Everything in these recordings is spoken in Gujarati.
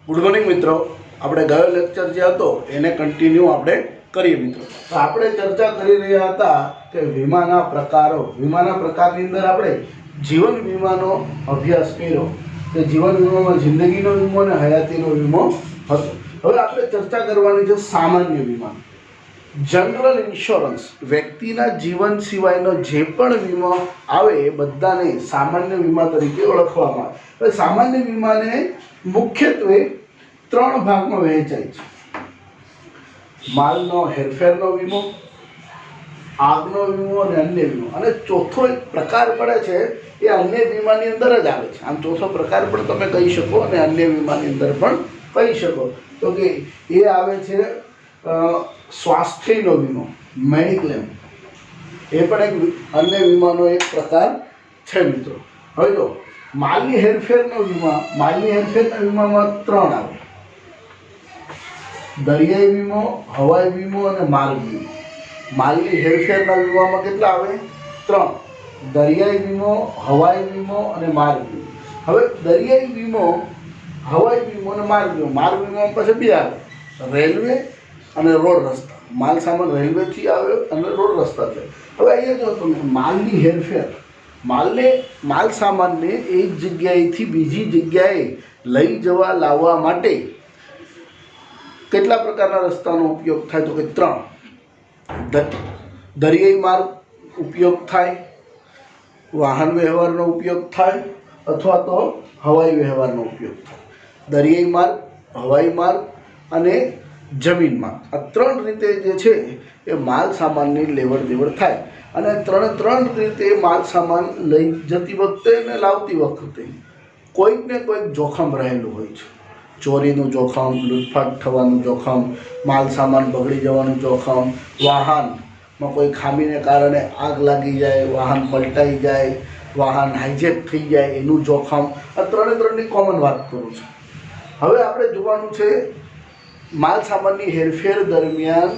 ગુડ મોર્નિંગ મિત્રો, આપણે ગયો લેક્ચર જે હતો એને કન્ટિન્યુ આપણે કરીએ મિત્રો. તો આપણે ચર્ચા કરી રહ્યા હતા કે વીમાના પ્રકારો. વીમાના પ્રકારની અંદર આપણે જીવન વીમાનો અભ્યાસ કર્યો. કે જીવન વીમામાં જિંદગીનો વીમો અને હયાતીનો વીમો હતો. હવે આપણે ચર્ચા કરવાની છે સામાન્ય વીમા, જનરલ ઇન્સ્યોરન્સ. વ્યક્તિના જીવન સિવાયનો જે પણ વીમો આવે એ બધાને સામાન્ય વીમા તરીકે ઓળખવામાં આવે. હવે સામાન્ય વીમાને મુખ્યત્વે ત્રણ ભાગમાં વહેંચાય છે: માલનો હેરફેરનો વીમો, આગનો વીમો અને અન્ય વીમો. અને ચોથો એક પ્રકાર પડે છે એ અન્ય વીમાની અંદર જ આવે છે. આમ ચોથો પ્રકાર પણ તમે કહી શકો અને અન્ય વીમાની અંદર પણ કહી શકો. તો કે એ આવે છે સ્વાસ્થ્યનો વીમો, મેડિક્લેમ. એ પણ એક અન્ય વીમાનો એક પ્રકાર છે મિત્રો. હવે જો માલની હેરફેરનો વીમા, માલની હેરફેરના વીમામાં ત્રણ આવે: દરિયાઈ વીમો, હવાઈ વીમો અને માર્ગ વીમો. માલની હેરફેરના વીમામાં કેટલા આવે? ત્રણ: દરિયાઈ વીમો, હવાઈ વીમો અને માર્ગ વીમો. હવે દરિયાઈ વીમો, હવાઈ વીમો અને માર્ગ વીમો. માર્ગ વીમોમાં પછી બે આવે: રેલવે અને રોડ રસ્તા. માલ સામાન રેલવેથી આવ્યો અને રોડ રસ્તાથી. હવે અહીંયા જો તમે માલની હેરફેર, માલ સામાનને એક જગ્યાએથી બીજી જગ્યાએ લઈ જવા લાવવા માટે કેટલા પ્રકારના રસ્તાનો ઉપયોગ થાય? તો કે ત્રણ: દરિયાઈ માર્ગ ઉપયોગ થાય, વાહન વ્યવહારનો ઉપયોગ થાય અથવા તો હવાઈ વ્યવહારનો ઉપયોગ થાય. દરિયાઈ માર્ગ, હવાઈ માર્ગ અને જમીન માર્ગ. આ ત્રણ રીતે જે છે એ માલ સામાનની લેવડ દેવડ થાય. અને ત્રણ રીતે માલ સામાન લઈ જતી વખતે અને લાવતી વખતે કોઈક ને કોઈક જોખમ રહેલું હોય છે. ચોરીનું જોખમ, લૂંટફાટ થવાનું જોખમ, માલ સામાન બગડી જવાનું જોખમ, વાહનમાં કોઈ ખામીને કારણે આગ લાગી જાય, વાહન પલટાઈ જાય, વાહન હાઈજેક થઈ જાય એનું જોખમ. આ ત્રણની કોમન વાત કરું છું. હવે આપણે જોવાનું છે માલ સામાનની હેરફેર દરમિયાન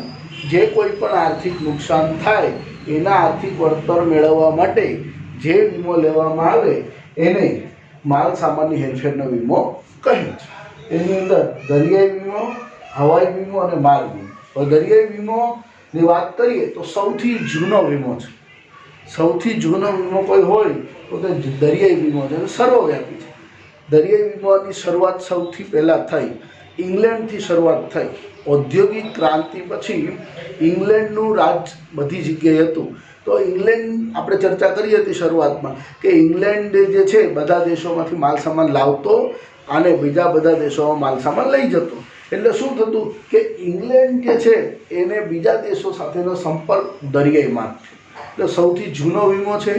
જે કોઈ પણ આર્થિક નુકસાન થાય એના આર્થિક વળતર મેળવવા માટે જે વીમો લેવામાં આવે એને માલ સામાનની હેરફેરનો વીમો કહે છે. એની અંદર દરિયાઈ વીમો, હવાઈ વીમો અને માર્ગ વીમો. હવે દરિયાઈ વીમોની વાત કરીએ તો સૌથી જૂનો વીમો છે. સૌથી જૂનો વીમો કોઈ હોય તો તે દરિયાઈ વીમો છે, સર્વવ્યાપી છે. દરિયાઈ વીમોની શરૂઆત સૌથી પહેલાં થઈ ઇંગ્લેન્ડથી શરૂઆત થઈ. ઔદ્યોગિક ક્રાંતિ પછી ઇંગ્લેન્ડનું રાજ બધી જગ્યાએ હતું. તો ઇંગ્લેન્ડ, આપણે ચર્ચા કરી હતી શરૂઆતમાં કે ઇંગ્લેન્ડ જે છે બધા દેશોમાંથી માલ સામાન લાવતો અને બીજા બધા દેશોમાં માલ સામાન લઈ જતો. એટલે શું થતું કે ઇંગ્લેન્ડ જે છે એને બીજા દેશો સાથેનો સંપર્ક દરિયાઈ માર્ગ છે. એટલે સૌથી જૂનો વીમો છે,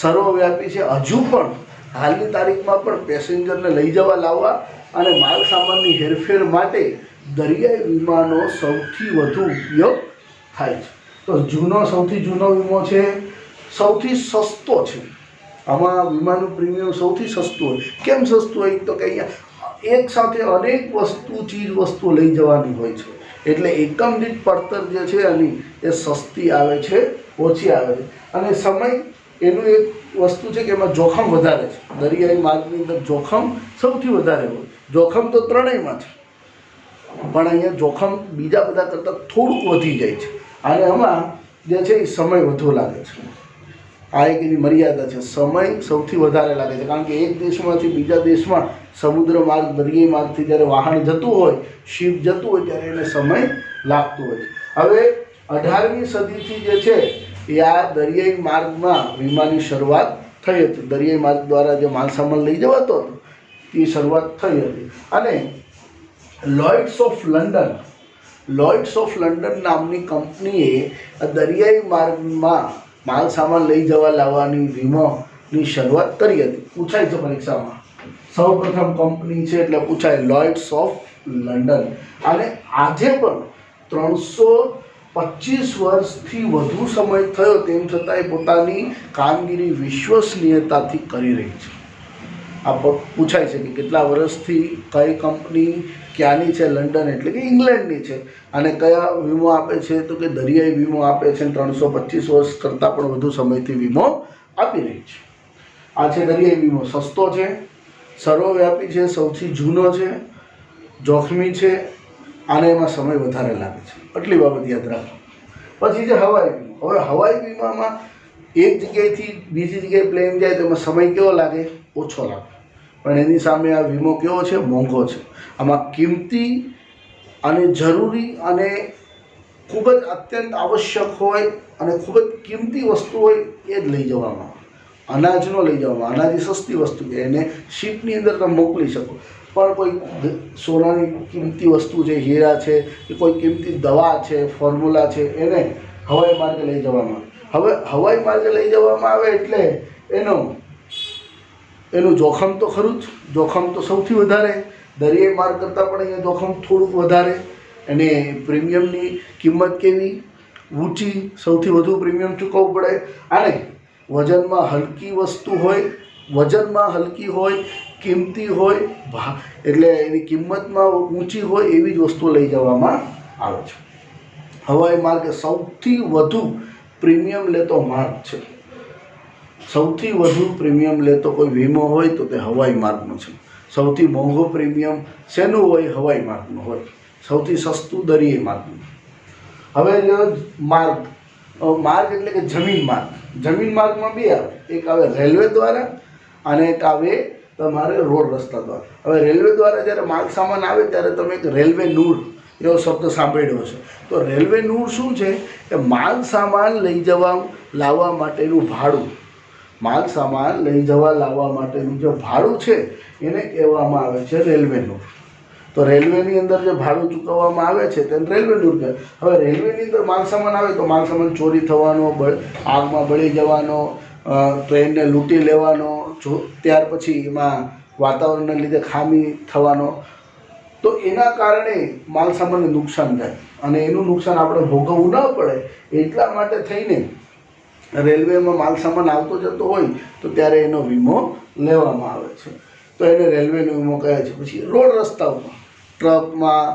સર્વવ્યાપી છે. હજુ પણ હાલની તારીખમાં પણ પેસેન્જરને લઈ જવા લાવવા અને માલ સામાનની હેરફેર માટે દરિયાઈ વીમાનો સૌથી વધુ ઉપયોગ થાય છે. તો સૌથી જૂનો વીમો છે, સૌથી સસ્તો છે. આમાં વીમાનું પ્રીમિયમ સૌથી સસ્તું હોય. કેમ સસ્તું હોય? તો કે અહીંયા એક સાથે અનેક ચીજ વસ્તુ લઈ જવાની હોય છે. એટલે એકમ દીઠ પડતર જે છે એની એ સસ્તી આવે છે, ઓછી આવે છે. અને સમય એનું એક વસ્તુ છે કે એમાં જોખમ વધારે છે. દરિયાઈ માર્ગની અંદર જોખમ સૌથી વધારે હોય. જોખમ તો ત્રણેયમાં છે, પણ અહીંયા જોખમ બીજા બધા કરતાં થોડુંક વધી જાય છે. અને આમાં જે છે એ સમય વધુ લાગે છે. આ એક એની મર્યાદા છે. સમય સૌથી વધારે લાગે છે, કારણ કે એક દેશમાંથી બીજા દેશમાં સમુદ્ર માર્ગ, દરિયાઈ માર્ગથી જ્યારે વાહન જતું હોય, શિપ જતું હોય ત્યારે એને સમય લાગતો હોય છે. હવે 18મી સદીથી જે છે એ આ દરિયાઈ માર્ગમાં વીમાની શરૂઆત થઈ હતી. દરિયાઈ માર્ગ દ્વારા જે માલ સામાન લઈ જવાતો હતો એ શરૂઆત થઈ હતી. અને લોઇડ્સ ઓફ લંડન નામની કંપનીએ દરિયાઈ માર્ગમાં માલ સામાન લઈ જવા લાવવાની વીમોની શરૂઆત કરી હતી. પૂછાય છે પરીક્ષામાં, સૌ પ્રથમ કંપની છે એટલે પૂછાય લોઇડ્સ ઓફ લંડન. અને આજે પણ 325 વર્ષથી વધુ સમય થયો તેમ છતાંય પોતાની કામગીરી વિશ્વસનીયતાથી કરી રહી છે. આ પૂછાય છે કે કેટલા વર્ષથી કઈ કંપની ક્યાંની છે? લંડન એટલે કે ઇંગ્લેન્ડની છે. અને કયા વીમો આપે છે? તો કે દરિયાઈ વીમો આપે છે. 325 વર્ષ કરતાં પણ વધુ સમયથી વીમો આપી રહી છે. આ છે દરિયાઈ વીમો. સસ્તો છે, સર્વવ્યાપી છે, સૌથી જૂનો છે જોખમી છે અને એમાં સમય વધારે લાગે છે, આટલી બાબત યાદ રાખો. પછી છે હવાઈ વીમો. હવે હવાઈ વીમામાં એક જગ્યાએથી બીજી જગ્યાએ પ્લેન જાય તો એમાં સમય કેવો લાગે? ઓછો લાગે. પણ એની સામે આ વીમો કેવો છે? મોંઘો છે. આમાં કિંમતી અને જરૂરી અને ખૂબ જ અત્યંત આવશ્યક હોય અને ખૂબ જ કિંમતી વસ્તુ હોય એ જ લઈ જવામાં. અનાજ ન લઈ જવામાં. અનાજ એ સસ્તી વસ્તુ છે, એને શિપની અંદર તમે મોકલી શકો. પણ કોઈ સોનાની કિંમતી વસ્તુ છે, હીરા છે કે કોઈ કિંમતી દવા છે, ફોર્મ્યુલા છે, એને હવાઈ માર્ગે લઈ જવામાં. હવે હવાઈ માર્ગે લઈ જવામાં આવે એટલે એનું જોખમ તો ખરું જ. જોખમ તો સૌથી વધારે. દરિયાઈ માર્ગ કરતાં પણ અહીંયા જોખમ થોડુંક વધારે. અને પ્રીમિયમની કિંમત કેવી? ઊંચી. સૌથી વધુ પ્રીમિયમ ચૂકવવું પડે. અને વજનમાં હલકી વસ્તુ હોય, વજનમાં હલકી હોય, કિંમતી હોય, એટલે એની કિંમતમાં ઊંચી હોય એવી જ વસ્તુ લઈ જવામાં આવે છે. હવાઈ માર્ગ એ સૌથી વધુ પ્રીમિયમ લેતો માર્ગ છે. સૌથી વધુ પ્રીમિયમ લેતો કોઈ વીમો હોય તો તે હવાઈ માર્ગનો છે. સૌથી મોંઘો પ્રીમિયમ શેનું હોય? હવાઈ માર્ગનું હોય. સૌથી સસ્તું દરિયાઈ માર્ગનું. હવે માર્ગ એટલે કે જમીન માર્ગ. જમીન માર્ગમાં બે આવે. એક આવે રેલવે દ્વારા અને એક આવે તમારે રોડ રસ્તા દ્વારા. હવે રેલવે દ્વારા જ્યારે માલ સામાન આવે ત્યારે તમે એક રેલવે નૂર એવો શબ્દ સાંભળ્યો હશે. તો રેલવે નૂર શું છે? એ માલ સામાન લઈ જવા લાવવા માટેનું ભાડું. માલ સામાન લઈ જવા લાવવા માટેનું જે ભાડું છે એને કહેવામાં આવે છે રેલવે નૂર. તો રેલવેની અંદર જે ભાડું ચૂકવવામાં આવે છે તેને રેલવે નૂર કહેવાય. હવે રેલવેની અંદર માલ સામાન આવે તો માલ સામાન ચોરી થવાનો, આગમાં બળી જવાનો, ટ્રેનને લૂંટી લેવાનો, ત્યાર પછી એમાં વાતાવરણને લીધે ખામી થવાનો. તો એના કારણે માલ સામાનને નુકસાન થાય અને એનું નુકસાન આપણે ભોગવવું ન પડે એટલા માટે થઈને રેલવેમાં માલ સામાન આવતો જતો હોય તો ત્યારે એનો વીમો લેવામાં આવે છે. તો એને રેલવેનો વીમો કહે છે. પછી રોડ રસ્તાઓમાં, ટ્રકમાં,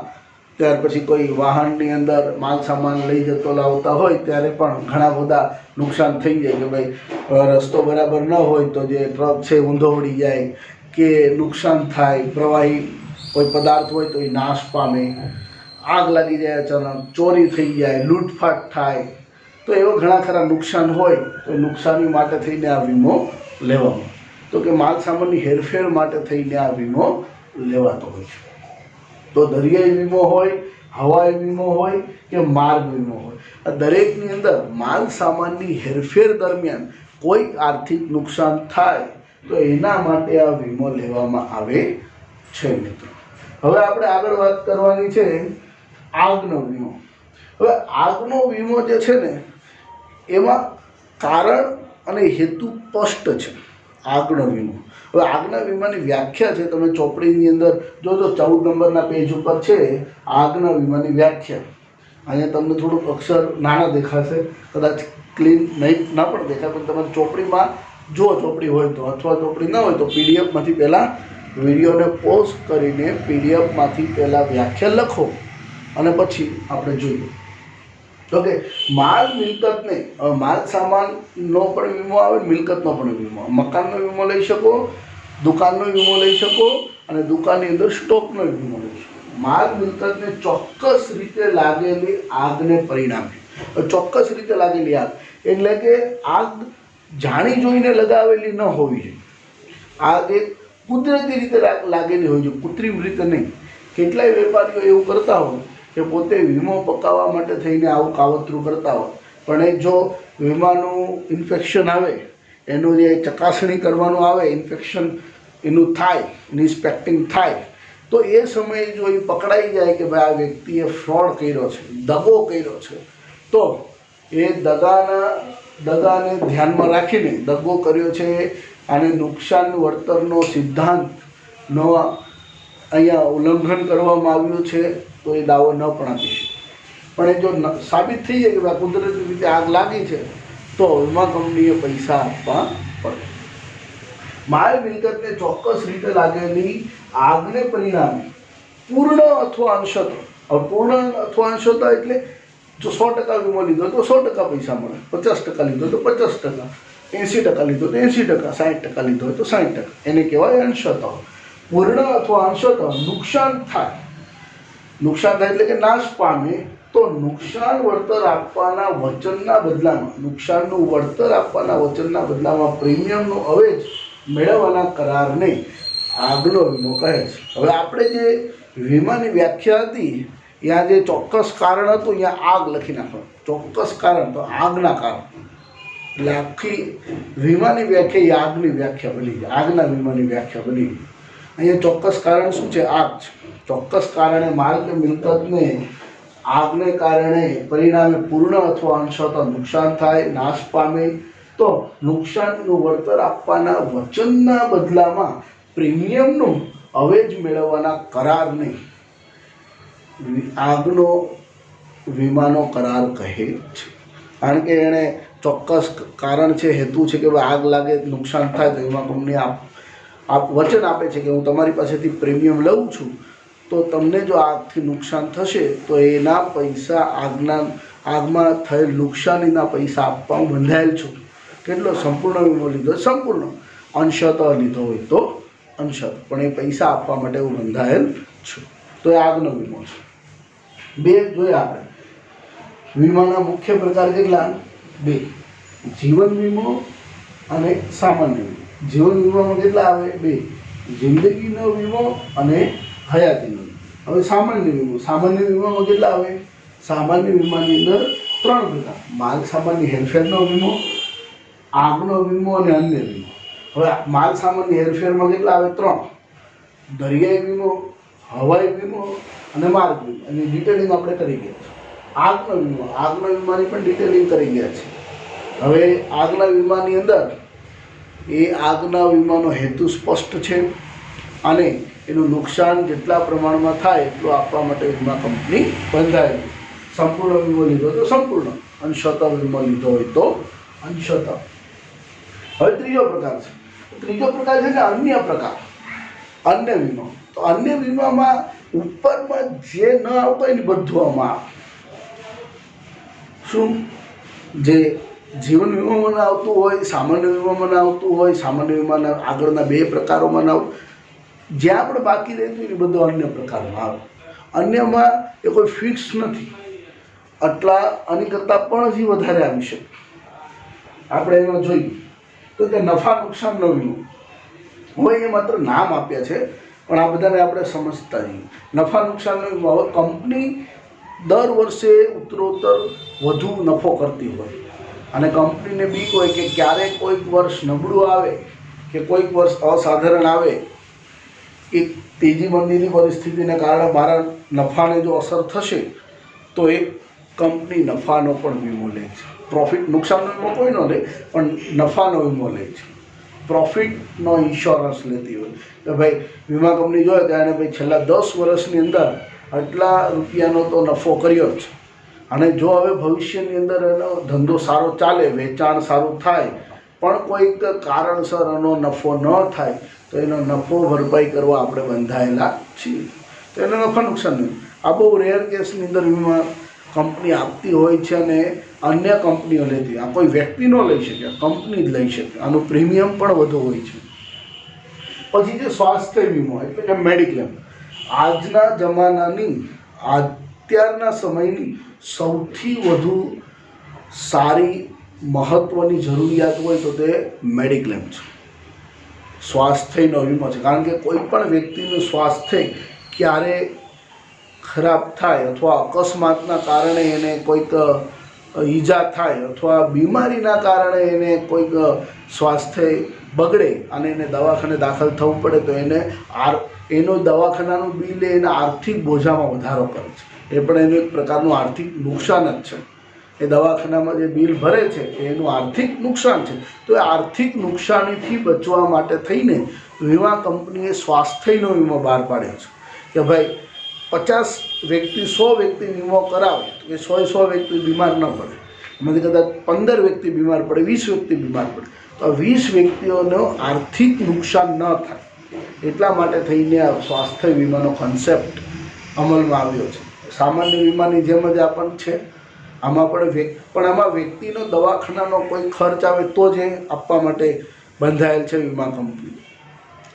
ત્યાર પછી કોઈ વાહનની અંદર માલ સામાન લઈ જતો લાવતા હોય ત્યારે પણ ઘણા બધા નુકસાન થઈ જાય કે ભાઈ રસ્તો બરાબર ન હોય તો જે ટ્રક છે ઊંધો ઉડી જાય કે નુકસાન થાય, પ્રવાહી કોઈ પદાર્થ હોય તો એ નાશ પામે, આગ લાગી જાય અચાનક, ચોરી થઈ જાય, લૂંટફાટ થાય. તો એવા ઘણા ખરા નુકસાન હોય તો નુકસાની માટે થઈને આ વીમો લેવામાં. તો કે માલ સામાનની હેરફેર માટે થઈને આ વીમો લેવાતો હોય છે. તો દરિયાઈ વીમો હોય, હવાઈ વીમો હોય કે માર્ગ વીમો હોય, આ દરેકની અંદર માલ સામાનની હેરફેર દરમિયાન કોઈ આર્થિક નુકસાન થાય તો એના માટે આ વીમો લેવામાં આવે છે મિત્રો. હવે આપણે આગળ વાત કરવાની છે આગનો વીમો. હવે આગનો વીમો જે છે ને એમાં કારણ અને હેતુ સ્પષ્ટ છે. આગનો વીમો. હવે આગના વીમાની વ્યાખ્યા છે, તમે ચોપડીની અંદર જોજો 14 નંબરના પેજ ઉપર છે આગના વીમાની વ્યાખ્યા. અહીંયા તમને થોડુંક અક્ષર નાના દેખાશે, કદાચ ક્લીન નહીં ના પણ દેખાય, પણ તમારી ચોપડીમાં જો ચોપડી હોય તો, અથવા ચોપડી ન હોય તો પીડીએફમાંથી પહેલાં વિડીયોને પોઝ કરીને પીડીએફમાંથી પહેલાં વ્યાખ્યા લખો અને પછી આપણે જોઈએ. તો કે માલ મિલકતને, માલ સામાનનો પણ વીમો આવે, મિલકતનો પણ વીમો. મકાનનો વીમો લઈ શકો, દુકાનનો વીમો લઈ શકો અને દુકાનની અંદર સ્ટોકનો વીમો લઈ શકો. માલ મિલકતને ચોક્કસ રીતે લાગેલી આગને પરિણામે, ચોક્કસ રીતે લાગેલી આગ એટલે કે આગ જાણી જોઈને લગાવેલી ન હોવી જોઈએ. આગ એક કુદરતી રીતે લાગેલી હોવી જોઈએ, કૃત્રિમ રીતે નહીં. કેટલાય વેપારીઓ એવું કરતા હોય કે પોતે વીમો પકાવવા માટે થઈને આવું કાવતરું કરતા હોય, પણ એ જો વીમાનું ઇન્ફેક્શન આવે, એનું જે ચકાસણી કરવાનું આવે, ઇન્ફેક્શન એનું થાય, ઇન્સ્પેક્ટિંગ થાય, તો એ સમયે જો એ પકડાઈ જાય કે ભાઈ આ વ્યક્તિએ ફ્રોડ કર્યો છે, દગો કર્યો છે, તો એ દગાને ધ્યાનમાં રાખીને દગો કર્યો છે અને નુકસાન વળતરનો સિદ્ધાંતનો અહીંયા ઉલ્લંઘન કરવામાં આવ્યું છે તો એ દાવો ન પણ આપી શકે. પણ એ જો સાબિત થઈ જાય કે ભાઈ કુદરતી રીતે આગ લાગી છે તો વીમા કંપનીએ પૈસા આપવા પડે. માલ મિલકતને ચોક્કસ રીતે લાગેલી આગને પરિણામે પૂર્ણ અથવા અંશતઃ, પૂર્ણ અથવા અંશતઃ એટલે જો 100% વીમો લીધો તો 100% પૈસા મળે, 50% લીધો તો 50%, 80% લીધો તો 80%, 60% લીધો હોય તો 60%. એને કહેવાય અંશતઃ. પૂર્ણ અથવા અંશતઃ નુકસાન થાય नुकसान थाय એટલે કે નાશ પામે તો નુકસાન વળતર આપવાના વચનના બદલામાં નુકસાનનું વળતર આપવાના વચનના બદલામાં પ્રીમિયમનો અવેજ મેળવવાના કરારને આગનો વીમો કહે છે. હવે આપણે જે વીમાની વ્યાખ્યા હતી ત્યાં જે ચોક્કસ કારણ હતું અહીંયા આગ લખી નાખવાનું. ચોક્કસ કારણ તો આગના કારણ, એટલે આખી વીમાની વ્યાખ્યા એ આગની વ્યાખ્યા બની ગઈ, આગના વીમાની વ્યાખ્યા બની ગઈ. અહીંયા ચોક્કસ કારણ શું છે? આગ છે. ચોક્કસ કારણે માલ કે મિલકતને આગને કારણે પરિણામે પૂર્ણ અથવા અંશતઃ નુકસાન થાય, નાશ પામે તો નુકસાનનું વળતર આપવાના વચનના બદલામાં પ્રીમિયમનું અવેજ મેળવવાના કરારને આગનો વીમાનો કરાર કહે છે. કારણ કે એણે ચોક્કસ કારણ છે, હેતુ છે કે આગ લાગે, નુકસાન થાય તો વીમા કંપની વચન આપે છે કે હું તમારી પાસેથી પ્રીમિયમ લઉં છું, તો તમને જો આગથી નુકસાન થશે તો એના પૈસા આગમાં થયેલ નુકસાનીના પૈસા આપવા હું બંધાયેલ છું. કેટલો? સંપૂર્ણ વીમો લીધો સંપૂર્ણ, અંશતઃ લીધો હોય તો અંશતઃ, પણ એ પૈસા આપવા માટે હું બંધાયેલ છું. તો એ આગનો વીમો છે. બે જોઈએ આપણે વીમાના મુખ્ય પ્રકાર કેટલા? બે, જીવન વીમો અને સામાન્ય વીમો. જીવન વીમામાં કેટલા આવે? બે, જિંદગીનો વીમો અને હયાતીનો વીમો. હવે સામાન્ય વીમો, સામાન્ય વીમામાં કેટલા આવે? સામાન્ય વીમાની અંદર 3 પ્રકાર: માલ સામાન્ય હેરફેરનો વીમો, આગનો વીમો અને અન્ય વીમો. હવે માલ સામાન્ય હેરફેરમાં કેટલા આવે? 3: દરિયાઈ વીમો, હવાઈ વીમો અને માર્ગ વીમો. એની ડિટેલિંગ આપણે કરી ગયા છે. આગનો વીમો, આગના વીમાની પણ ડિટેલિંગ કરી ગયા છે. હવે આગના વીમાની અંદર એ આગના વીમાનો હેતુ સ્પષ્ટ છે અને એનું નુકસાન જેટલા પ્રમાણમાં થાય એટલું આપવા માટે વીમા કંપની બંધાયેલી. સંપૂર્ણ વીમો લીધો તો સંપૂર્ણ, અંશતઃ વીમો લીધો હોય તો અંશતઃ. હવે ત્રીજો પ્રકાર છે. ત્રીજો પ્રકાર છે કે અન્ય પ્રકાર, અન્ય વીમો. તો અન્ય વીમામાં ઉપરમાં જે ન આવતો હોય ને બધું આમાં આવે. શું? જે જીવન વીમામાં ના આવતું હોય, સામાન્ય વીમામાં ના આવતું હોય, સામાન્ય વીમાના આગળના 2 પ્રકારોમાં ના આવતું, જ્યાં આપણે બાકી રહેતું હોય એ બધું અન્ય પ્રકારમાં આવે. અન્યમાં એ કોઈ ફિક્સ નથી, આટલા આની કરતાં પણ હજી વધારે આવી શકે. આપણે એમાં જોઈએ તો કે નફા નુકસાનનો વીમો હોય, એ માત્ર નામ આપ્યા છે પણ આ બધાને આપણે સમજતા જઈએ. નફા નુકસાનનો વીમો, હવે કંપની દર વર્ષે ઉત્તરોત્તર વધુ નફો કરતી હોય અને કંપનીને બીક હોય કે ક્યારેક કોઈક વર્ષ નબળું આવે કે કોઈક વર્ષ અસાધારણ આવે, એ તેજી મંદીની પરિસ્થિતિને કારણે મારા નફાને જો અસર થશે તો એ કંપની નફાનો પણ વીમો લે છે. પ્રોફિટ, નુકસાનનો વીમો કોઈ ન લે પણ નફાનો વીમો લે છે. પ્રોફિટનો ઇન્સ્યોરન્સ લેતી હોય કે ભાઈ વીમા કંપની જોઈએ ત્યારે ભાઈ છેલ્લા 10 વર્ષની અંદર આટલા રૂપિયાનો તો નફો કર્યો છે અને જો હવે ભવિષ્યની અંદર એનો ધંધો સારો ચાલે, વેચાણ સારું થાય, પણ કોઈક કારણસર એનો નફો ન થાય તો એનો નફો ભરપાઈ કરવા આપણે બંધાયેલા છીએ. તો એને નફા નુકસાન નહીં. આ બહુ રેર કેસની અંદર વીમા કંપની આપતી હોય છે અને અન્ય કંપનીઓ લેતી. આ કોઈ વ્યક્તિ ન લઈ શકે, કંપની જ લઈ શકે. આનું પ્રીમિયમ પણ વધુ હોય છે. પછી જે સ્વાસ્થ્ય વીમો એટલે કે મેડિક્લેમ, આજના જમાનાની, અત્યારના સમયની સૌથી વધુ સારી મહત્ત્વની જરૂરિયાત હોય તો તે મેડિક્લેમ છે, સ્વાસ્થ્યનો વીમો છે. કારણ કે કોઈ પણ વ્યક્તિનું સ્વાસ્થ્ય ક્યારે ખરાબ થાય અથવા અકસ્માતના કારણે એને કોઈક ઈજા થાય અથવા બીમારીના કારણે એને કોઈક સ્વાસ્થ્ય બગડે અને એને દવાખાને દાખલ થવું પડે તો એને એનો દવાખાનાનું બિલ એના આર્થિક બોજામાં વધારો કરે છે. એ પણ એનું એક પ્રકારનું આર્થિક નુકસાન જ છે. એ દવાખાનામાં જે બિલ ભરે છે એનું આર્થિક નુકસાન છે. તો એ આર્થિક નુકસાનીથી બચવા માટે થઈને વીમા કંપનીએ સ્વાસ્થ્યનો વીમો બહાર પાડ્યો છે કે ભાઈ 50 વ્યક્તિ 100 વ્યક્તિ વીમો કરાવે તો એ 100 વ્યક્તિ બીમાર ન પડે. એમાંથી કદાચ 15 વ્યક્તિ બીમાર પડે, 20 વ્યક્તિ બીમાર પડે તો આ 20 વ્યક્તિઓનો આર્થિક નુકસાન ન થાય એટલા માટે થઈને આ સ્વાસ્થ્ય વીમાનો કોન્સેપ્ટ અમલમાં આવ્યો છે. સામાન્ય વીમાની જેમ જ આ પણ છે. આમાં પણ આમાં વ્યક્તિનો દવાખાનાનો કોઈ ખર્ચ આવે તો જ એ આપવા માટે બંધાયેલ છે વીમા કંપની.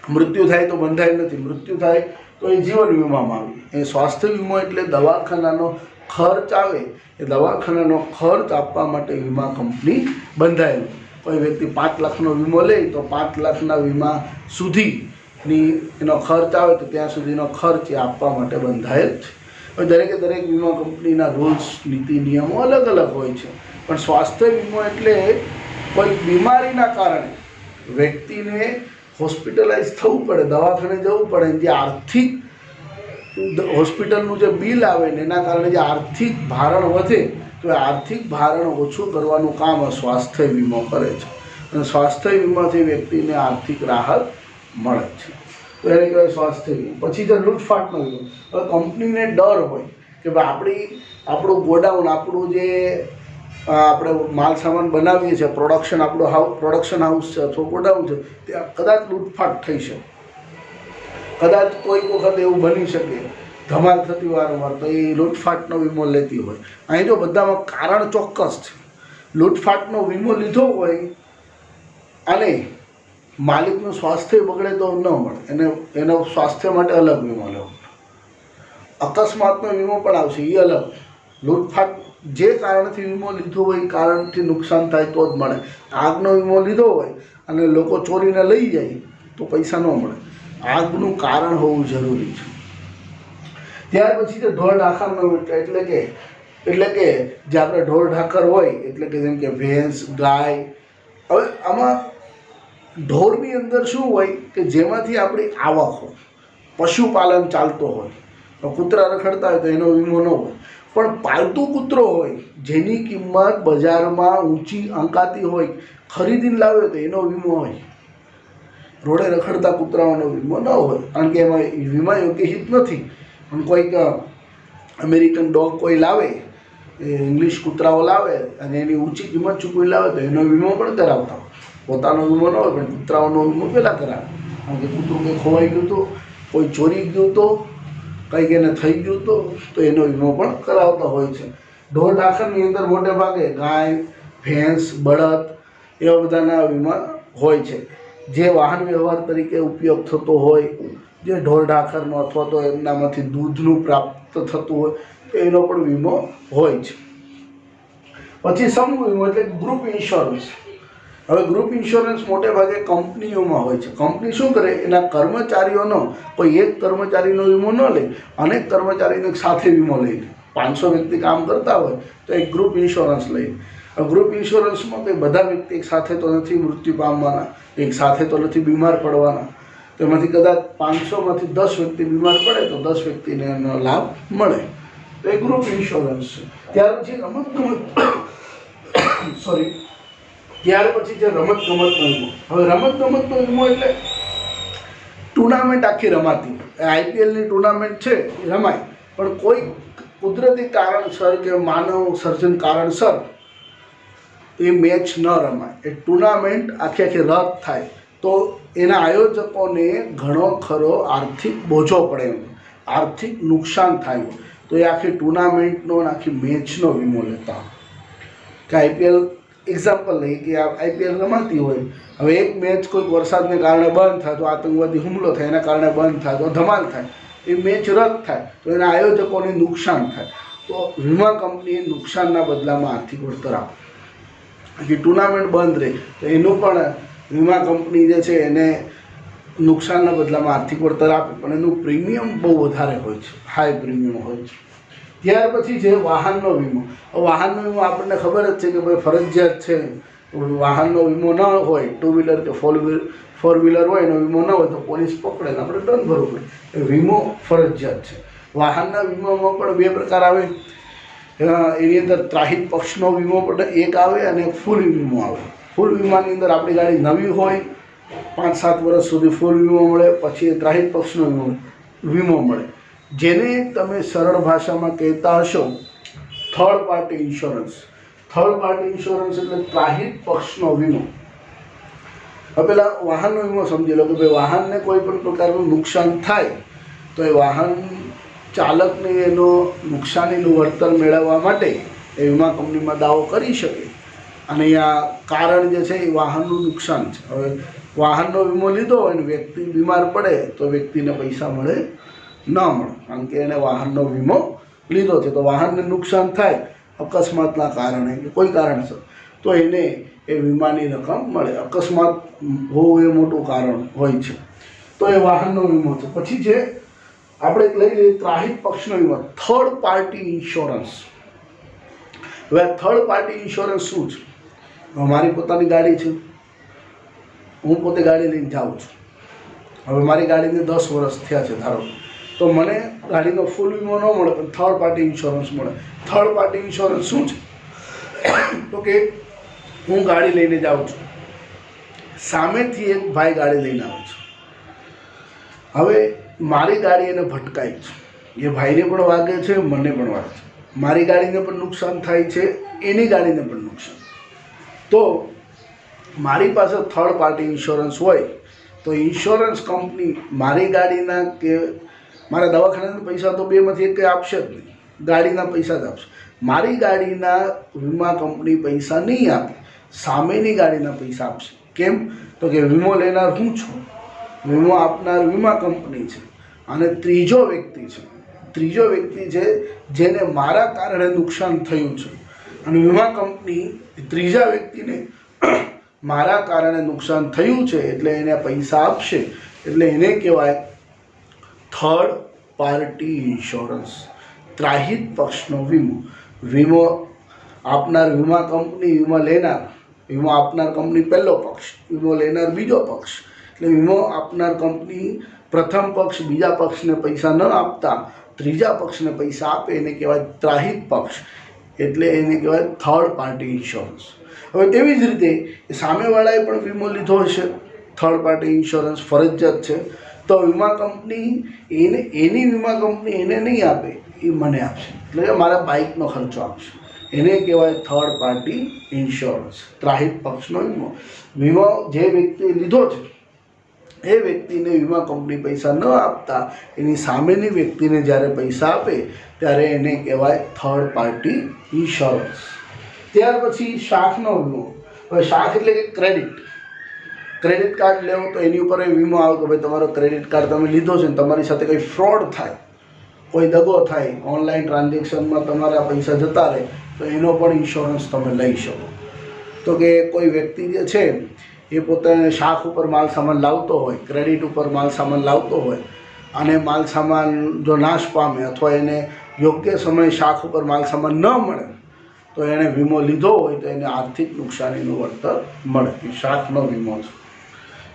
મૃત્યુ થાય તો બંધાયેલ નથી. મૃત્યુ થાય તો એ જીવન વીમામાં આવે. એ સ્વાસ્થ્ય વીમો એટલે દવાખાનાનો ખર્ચ આવે, એ દવાખાનાનો ખર્ચ આપવા માટે વીમા કંપની બંધાયેલી. કોઈ વ્યક્તિ 5 લાખનો વીમો લે તો 5 લાખના વીમા સુધીની એનો ખર્ચ આવે તો ત્યાં સુધીનો ખર્ચ એ આપવા માટે બંધાયેલ છે. હવે દરેકે દરેક વીમા કંપનીના રૂલ્સ, નીતિ, નિયમો અલગ અલગ હોય છે. પણ સ્વાસ્થ્ય વીમો એટલે કોઈ બીમારીના કારણે વ્યક્તિને હોસ્પિટલાઇઝ થવું પડે, દવાખાને જવું પડે, જે આર્થિક હોસ્પિટલનું જે બિલ આવે ને એના કારણે જે આર્થિક ભારણ વધે તો એ આર્થિક ભારણ ઓછું કરવાનું કામ સ્વાસ્થ્ય વીમો કરે છે. અને સ્વાસ્થ્ય વીમાથી વ્યક્તિને આર્થિક રાહત મળે છે. તો એને કહેવાય સ્વાસ્થ્ય વીમો. પછી જે લૂંટફાટનો વીમો. હવે કંપનીને ડર હોય કે ભાઈ આપણું ગોડાઉન, આપણું જે આપણે માલ સામાન બનાવીએ છીએ, આપણું પ્રોડક્શન હાઉસ છે અથવા ગોડાઉન છે, ત્યાં કદાચ લૂંટફાટ થઈ શકે, કદાચ કોઈક વખત એવું બની શકે, ધમાલ થતી વારંવાર, તો એ લૂંટફાટનો વીમો લેતી હોય. અહીં જો બધામાં કારણ ચોક્કસ છે. લૂંટફાટનો વીમો લીધો હોય અને માલિકનું સ્વાસ્થ્ય બગડે તો ન મળે, એનો સ્વાસ્થ્ય માટે અલગ વીમો લેવો. અકસ્માતનો વીમો પણ આવશે, એ અલગ. લૂંટફાટ જે કારણથી વીમો લીધો હોય એ કારણથી નુકસાન થાય તો જ મળે. આગનો વીમો લીધો હોય અને લોકો ચોરીને લઈ જાય તો પૈસા ન મળે. આગનું કારણ હોવું જરૂરી છે. ત્યાર પછી જે ઢોર ઢાખરનો એટલે કે જે આપણે ઢોર ઢાખર હોય એટલે કે જેમ કે ભેંસ, ગાય. હવે આમાં ઢોરની અંદર શું હોય કે જેમાંથી આપણી આવક હોય, પશુપાલન ચાલતો હોય. કૂતરા રખડતા હોય તો એનો વીમો ન હોય. પણ પાલતુ કૂતરો હોય જેની કિંમત બજારમાં ઊંચી આંકાતી હોય, ખરીદીને લાવે તો એનો વીમો હોય. રોડે રખડતા કૂતરાઓનો વીમો ન હોય, કારણ કે એમાં વીમા યોગ્ય હિત નથી. પણ કોઈક અમેરિકન ડોગ કોઈ લાવે, ઇંગ્લિશ કૂતરાઓ લાવે અને એની ઊંચી કિંમત ચૂકવી લાવે તો એનો વીમો પણ કરાવતા હોય. પોતાનો વીમો ન હોય પણ કૂતરાઓનો વીમો પહેલાં કરાવે. કારણ કે કૂતરું કંઈ ખોવાઈ ગયું તો, કોઈ ચોરી ગયું તો, કંઈક એને થઈ ગયું તો એનો વીમો પણ કરાવતા હોય છે. ઢોર ઢાખરની અંદર મોટે ભાગે ગાય, ભેંસ, બળદ એવા બધાના વીમા હોય છે. જે વાહન વ્યવહાર તરીકે ઉપયોગ થતો હોય, જે ઢોર ઢાખરનો અથવા તો એમનામાંથી દૂધનું પ્રાપ્ત થતું હોય તો એનો પણ વીમો હોય છે. પછી સમૂહ વીમો એટલે ગ્રુપ ઇન્સ્યોરન્સ. હવે ગ્રુપ ઇન્સ્યોરન્સ મોટે ભાગે કંપનીઓમાં હોય છે. કંપની શું કરે, એના કર્મચારીઓનો કોઈ એક કર્મચારીનો વીમો ન લે, અનેક કર્મચારીનો એક સાથે વીમો લઈ લે. 500 વ્યક્તિ કામ કરતા હોય તો એક ગ્રુપ ઇન્સ્યોરન્સ લઈ. ગ્રુપ ઇન્સ્યોરન્સમાં કંઈ બધા વ્યક્તિ એક સાથે તો નથી મૃત્યુ પામવાના, એક સાથે તો નથી બીમાર પડવાના. તો એમાંથી કદાચ 500માંથી 10 વ્યક્તિ બીમાર પડે તો 10 વ્યક્તિને એનો લાભ મળે. તો એ ગ્રુપ ઇન્સ્યોરન્સ છે. ત્યાર પછી જે રમતગમતનો વીમો. હવે રમતગમતનો વીમો એટલે ટુર્નામેન્ટ આખી રમાતી. IPLની ટુર્નામેન્ટ છે એ રમાય, પણ કોઈ કુદરતી કારણસર કે માનવ સર્જન કારણસર એ મેચ ન રમાય, એ ટુર્નામેન્ટ આખી રદ થાય તો એના આયોજકોને ઘણો ખરો આર્થિક બોજો પડે, આર્થિક નુકસાન થાય. તો એ આખી ટુર્નામેન્ટનો આખી મેચનો વીમો લેતા. કે IPL એક્ઝામ્પલ લઈએ કે IPL રમાતી હોય, હવે એક મેચ કોઈક વરસાદને કારણે બંધ થાય તો આતંકવાદી હુમલો થાય, એના કારણે બંધ થાય તો ધમાલ થાય, એ મેચ રદ થાય તો એના આયોજકોને નુકસાન થાય. તો વીમા કંપનીએ નુકસાનના બદલામાં આર્થિક વળતર આપે. કે ટુર્નામેન્ટ બંધ રહે તો એનું પણ વીમા કંપની જે છે એને નુકસાનના બદલામાં આર્થિક વળતર આપે, પણ એનું પ્રીમિયમ બહુ વધારે હોય છે, હાઈ પ્રીમિયમ હોય છે. ત્યાર પછી છે વાહનનો વીમો. વાહનનો વીમો આપણને ખબર જ છે કે ભાઈ ફરજિયાત છે. વાહનનો વીમો ન હોય, 2 વ્હીલર કે 4 વ્હીલર હોય એનો વીમો ન હોય તો પોલીસ પકડે ને આપણે દંડ ભરવો પડે. એ વીમો ફરજિયાત છે. વાહનના વીમામાં પણ 2 પ્રકાર આવે. એની અંદર ત્રાહિત પક્ષનો વીમો પણ એક આવે અને ફૂલ વીમો આવે. ફૂલ વીમાની અંદર આપણી ગાડી નવી હોય 5-7 વર્ષ સુધી ફૂલ વીમો મળે, પછી ત્રાહિત પક્ષનો વીમો મળે, જેને તમે સરળ ભાષામાં કહેતા હશો third party insurance. Third party insurance એટલે ત્રાહિત પક્ષનો વીમો. હવે પહેલાં વાહનનો વીમો સમજી લો કે ભાઈ વાહનને કોઈ પણ પ્રકારનું નુકસાન થાય તો એ વાહન ચાલકને એનો નુકસાનીનું વળતર મેળવવા માટે એ વીમા કંપનીમાં દાવો કરી શકે. અને આ કારણ જે છે એ વાહનનું નુકસાન છે. હવે વાહનનો વીમો લીધો હોય અને વ્યક્તિ બીમાર પડે તો વ્યક્તિને પૈસા મળે ન મળે, કારણ કે એને વાહનનો વીમો લીધો છે. તો વાહનને નુકસાન થાય અકસ્માતના કારણે કે કોઈ કારણસર, તો એને એ વીમાની રકમ મળે. અકસ્માત હોવું એ મોટું કારણ હોય છે, તો એ વાહનનો વીમો છે. પછી છે આપણે લઈ લઈએ ત્રાહિત પક્ષનો વીમો, થર્ડ પાર્ટી ઇન્સ્યોરન્સ. હવે થર્ડ પાર્ટી ઇન્સ્યોરન્સ શું છે? મારી પોતાની ગાડી છે, હું પોતે ગાડી લઈને જાઉં છું. હવે મારી ગાડીને 10 વર્ષ થયા છે ધારો, તો મને ગાડીનો ફૂલ વીમો ન મળે, પણ થર્ડ પાર્ટી ઇન્સ્યોરન્સ મળે. થર્ડ પાર્ટી ઇન્સ્યોરન્સ શું છે? તો કે હું ગાડી લઈને જાઉં છું, સામેથી એક ભાઈ ગાડી લઈને આવે છે. હવે મારી ગાડી એને ભટકાઈ છે, એ ભાઈને પણ વાગે છે, મને પણ વાગે છે. મારી ગાડીને પણ નુકસાન થાય છે, એની ગાડીને પણ નુકસાન. તો મારી પાસે થર્ડ પાર્ટી ઇન્સ્યોરન્સ હોય તો ઇન્સ્યોરન્સ કંપની મારી ગાડીના કે મારા દવાખાનાના પૈસા તો બેમાંથી એક કંઈ આપશે જ નહીં, ગાડીના પૈસા જ આપશે. મારી ગાડીના વીમા કંપની પૈસા નહીં આપે, સામેની ગાડીના પૈસા આપશે. કેમ? તો કે વીમો લેનાર હું છું, વીમો આપનાર વીમા કંપની છે, અને ત્રીજો વ્યક્તિ છે જેને મારા કારણે નુકસાન થયું છે, અને વીમા કંપની ત્રીજા વ્યક્તિને મારા કારણે નુકસાન થયું છે એટલે એને પૈસા આપશે. એટલે એને કહેવાય થર્ડ પાર્ટી ઇન્સ્યોરન્સ, ત્રાહિત પક્ષનો વીમો. વીમો આપનાર વીમા કંપની, વીમો લેનાર, વીમો આપનાર કંપની પહેલો પક્ષ, વીમો લેનાર બીજો પક્ષ. એટલે વીમો આપનાર કંપની પ્રથમ પક્ષ બીજા પક્ષને પૈસા ન આપતા ત્રીજા પક્ષને પૈસા આપે, એને કહેવાય ત્રાહિત પક્ષ. એટલે એને કહેવાય થર્ડ પાર્ટી ઇન્સ્યોરન્સ. હવે તેવી જ રીતે સામેવાળાએ પણ વીમો લીધો હશે, થર્ડ પાર્ટી ઇન્સ્યોરન્સ ફરજિયાત છે. તો વીમા કંપની એની વીમા કંપની એને નહીં આપે, એ મને આપશે. એટલે કે મારા બાઇકનો ખર્ચો આપશે. એને કહેવાય થર્ડ પાર્ટી ઇન્સ્યોરન્સ, ત્રાહિત પક્ષનો વીમો. વીમો જે વ્યક્તિએ લીધો છે એ વ્યક્તિને વીમા કંપની પૈસા ન આપતા એની સામેની વ્યક્તિને જ્યારે પૈસા આપે ત્યારે એને કહેવાય થર્ડ પાર્ટી ઇન્સ્યોરન્સ. ત્યાર પછી શાખનો વીમો. હવે શાખ એટલે કે ક્રેડિટ કાર્ડ લેવો તો એની ઉપર વીમો આવે કે ભાઈ તમારો ક્રેડિટ કાર્ડ તમે લીધો છે ને તમારી સાથે કંઈ ફ્રોડ થાય, કોઈ દગો થાય, ઓનલાઈન ટ્રાન્ઝેક્શનમાં તમારા પૈસા જતા રહે, તો એનો પણ ઇન્સ્યોરન્સ તમે લઈ શકો. તો કે કોઈ વ્યક્તિ જે છે એ પોતાને શાખ ઉપર માલ સામાન લાવતો હોય, ક્રેડિટ ઉપર માલ સામાન લાવતો હોય, અને માલ સામાન જો નાશ પામે અથવા એને યોગ્ય સમયે શાખ ઉપર માલ સામાન ન મળે તો એણે વીમો લીધો હોય તો એને આર્થિક નુકસાનીનું વળતર મળે. એ શાખનો વીમો છે.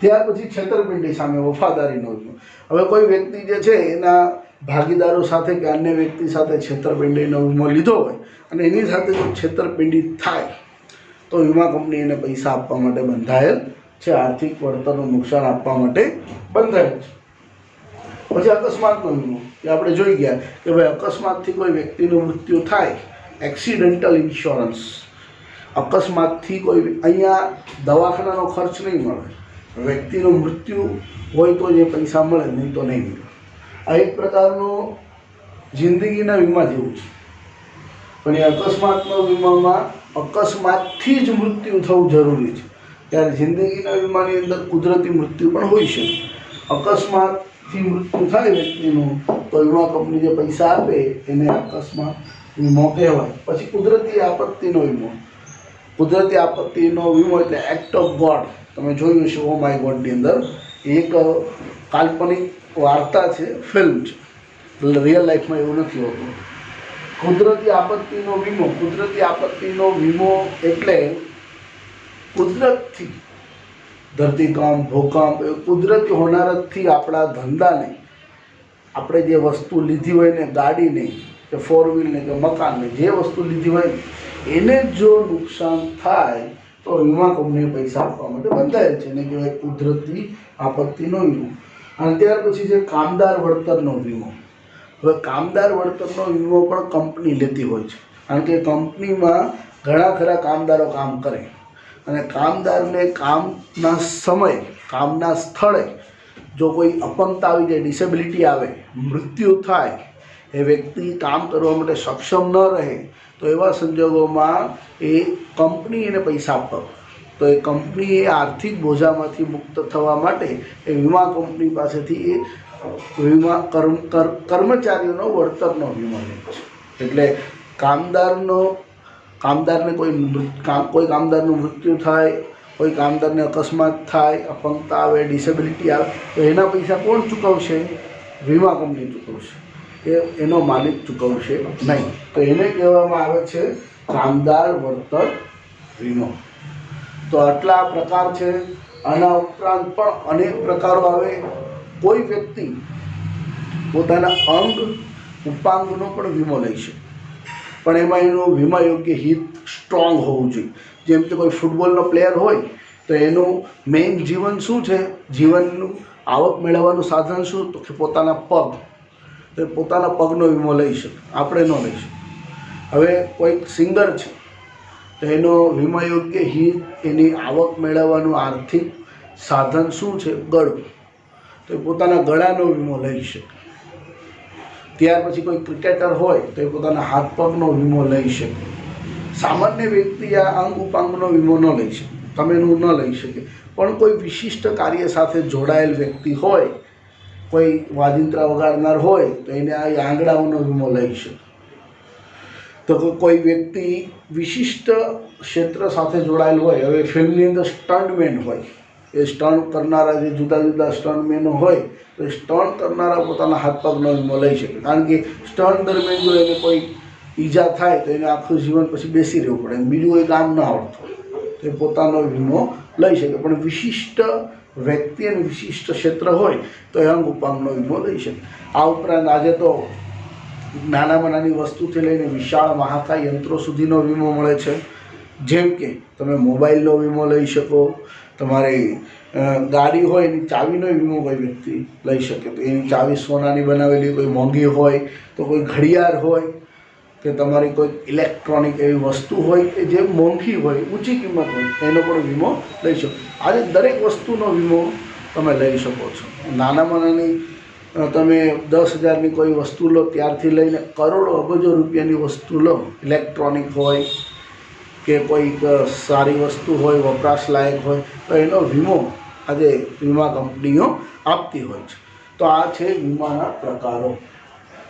ત્યાર પછી છેતરપિંડી સામે વફાદારીનો વીમો. હવે કોઈ વ્યક્તિ જે છે એના ભાગીદારો સાથે કે અન્ય વ્યક્તિ સાથે છેતરપિંડીનો વીમો લીધો હોય અને એની સાથે જો છેતરપિંડી થાય તો વીમા કંપની એને પૈસા આપવા માટે બંધાયેલ છે, આર્થિક વળતરનું નુકસાન આપવા માટે બંધાયેલ છે. પછી અકસ્માતનો વીમો, એ આપણે જોઈ ગયા કે ભાઈ અકસ્માતથી કોઈ વ્યક્તિનું મૃત્યુ થાય, એક્સિડેન્ટલ ઇન્સ્યોરન્સ. અકસ્માતથી કોઈ અહીંયા દવાખાનાનો ખર્ચ નહીં મળે, વ્યક્તિનું મૃત્યુ હોય તો જે પૈસા મળે, નહીં તો નહીં મળે. આ એક પ્રકારનો જિંદગીના વીમા જેવું છે. પણ એ અકસ્માતના વીમામાં અકસ્માતથી જ મૃત્યુ થવું જરૂરી છે, ત્યારે જિંદગીના વીમાની અંદર કુદરતી મૃત્યુ પણ હોઈ શકે. અકસ્માતથી મૃત્યુ થાય વ્યક્તિનું તો વીમા કંપની જે પૈસા આપે એને અકસ્માત વીમો કહેવાય. પછી કુદરતી આપત્તિનો વીમો. કુદરતી આપત્તિનો વીમો એટલે એક્ટ ઓફ ગોડ. તમે જોયું હશે ઓ માય ગોડની અંદર એક કાલ્પનિક વાર્તા છે, ફિલ્મ છે, રિયલ લાઈફમાં એવું નથી હોતું. કુદરતી આપત્તિનો વીમો. કુદરતી આપત્તિનો વીમો એટલે કુદરતથી, ધરતીકંપ, ભૂકંપ, કુદરતી હોનારતથી આપણા ધંધાને, આપણે જે વસ્તુ લીધી હોય ને, ગાડી નહીં કે 4 વ્હીલ ને કે મકાન ને, જે વસ્તુ લીધી હોય એને જો નુકસાન થાય તો વીમા કંપની પૈસા આપવા માટે બંધાયેલ છે, એને કહેવાય કુદરતી આપત્તિનો વીમો. અને ત્યાર પછી છે કામદાર વળતરનો વીમો. હવે કામદાર વળતરનો વીમો પણ કંપની લેતી હોય છે, કારણ કે કંપનીમાં ઘણા ખરા કામદારો કામ કરે અને કામદારને કામના સમયે, કામના સ્થળે જો કોઈ અપંગતા આવી જાય, ડિસેબિલિટી આવે, મૃત્યુ થાય, એ વ્યક્તિ કામ કરવા માટે સક્ષમ ન રહે તો એવા સંજોગોમાં એ કંપની એને પૈસા આપવા, તો એ કંપની એ આર્થિક બોજામાંથી મુક્ત થવા માટે એ વીમા કંપની પાસેથી એ વીમા કર્મચારીઓનો વળતરનો વીમો લે છે. એટલે કામદારને કોઈ કામદારનું મૃત્યુ થાય, કોઈ કામદારને અકસ્માત થાય, અપંગતા આવે, ડિસેબિલિટી આવે તો એના પૈસા કોણ ચૂકવશે? વીમા કંપની ચૂકવશે. એનો માલિક ચૂકવશે નહીં. તો એને કહેવામાં આવે છે કામદાર વળતર વીમો. તો આટલા પ્રકાર છે. આના ઉપરાંત પણ અનેક પ્રકારો આવે. કોઈ વ્યક્તિ પોતાના અંગ ઉપાંગનો પણ વીમો લઈ શકે, પણ એમાં એનું વીમા યોગ્ય હિત સ્ટ્રોંગ હોવું જોઈએ. જેમ કે કોઈ ફૂટબોલનો પ્લેયર હોય તો એનું મેઇન જીવન શું છે? જીવનનું આવક મેળવવાનું સાધન શું? તો કે પોતાના પગ. તો પોતાના પગનો વીમો લઈ શકે, આપણે ન લઈ શકીએ. હવે કોઈક સિંગર છે તો એનો વીમા યોગ્ય હિત એની આવક મેળવવાનું આર્થિક સાધન શું છે? ગળું. તો એ પોતાના ગળાનો વીમો લઈ શકે. ત્યાર પછી કોઈ ક્રિકેટર હોય તો એ પોતાના હાથ પગનો વીમો લઈ શકે. સામાન્ય વ્યક્તિ આ અંગ ઉપાંગનો વીમો ન લઈ શકે, તમે એનું ન લઈ શકે. પણ કોઈ વિશિષ્ટ કાર્ય સાથે જોડાયેલ વ્યક્તિ હોય, કોઈ વાજિંત્રા વગાડનાર હોય તો એને આ આંગળાઓનો વીમો લઈ શકે. તો કોઈ વ્યક્તિ વિશિષ્ટ ક્ષેત્ર સાથે જોડાયેલ હોય, હવે ફિલ્મની અંદર સ્ટન્ટમેન હોય, એ સ્ટન્ટ કરનારા જે જુદા જુદા સ્ટન્ટમેનો હોય તો એ સ્ટન્ટ કરનારા પોતાના હાથ પગનો વીમો લઈ શકે. કારણ કે સ્ટન્ટ દરમિયાન જો એને કોઈ ઈજા થાય તો એને આખું જીવન પછી બેસી રહેવું પડે, બીજું કોઈ કામ ન આવડતું તો એ પોતાનો વીમો લઈ શકે. પણ વિશિષ્ટ વ્યક્તિ અને વિશિષ્ટ ક્ષેત્ર હોય તો એ અંગ ઉપાંગનો વીમો લઈ શકે. આ ઉપરાંત આજે તો નાનામાં નાની વસ્તુથી લઈને વિશાળ મહાકાય યંત્રો સુધીનો વીમો મળે છે. જેમ કે તમે મોબાઈલનો વીમો લઈ શકો, તમારી ગાડી હોય એની ચાવીનો વીમો કોઈ વ્યક્તિ લઈ શકે. તો એની ચાવી સોનાની બનાવેલી કોઈ મોંઘી હોય, તો કોઈ ઘડિયાળ હોય કે તમારી કોઈ ઇલેક્ટ્રોનિક એવી વસ્તુ હોય કે જે મોંઘી હોય, ઊંચી કિંમત હોય, એનો પણ વીમો લઈ શકો. આજે દરેક વસ્તુનો વીમો તમે લઈ શકો છો. નાનામાં નાની તમે 10,000ની કોઈ વસ્તુ લો ત્યારથી લઈને કરોડો અબજો રૂપિયાની વસ્તુ લો, ઇલેક્ટ્રોનિક હોય કે કોઈક સારી વસ્તુ હોય, વપરાશ લાયક હોય, તો એનો વીમો આજે વીમા કંપનીઓ આપતી હોય છે. તો આ છે વીમાના પ્રકારો.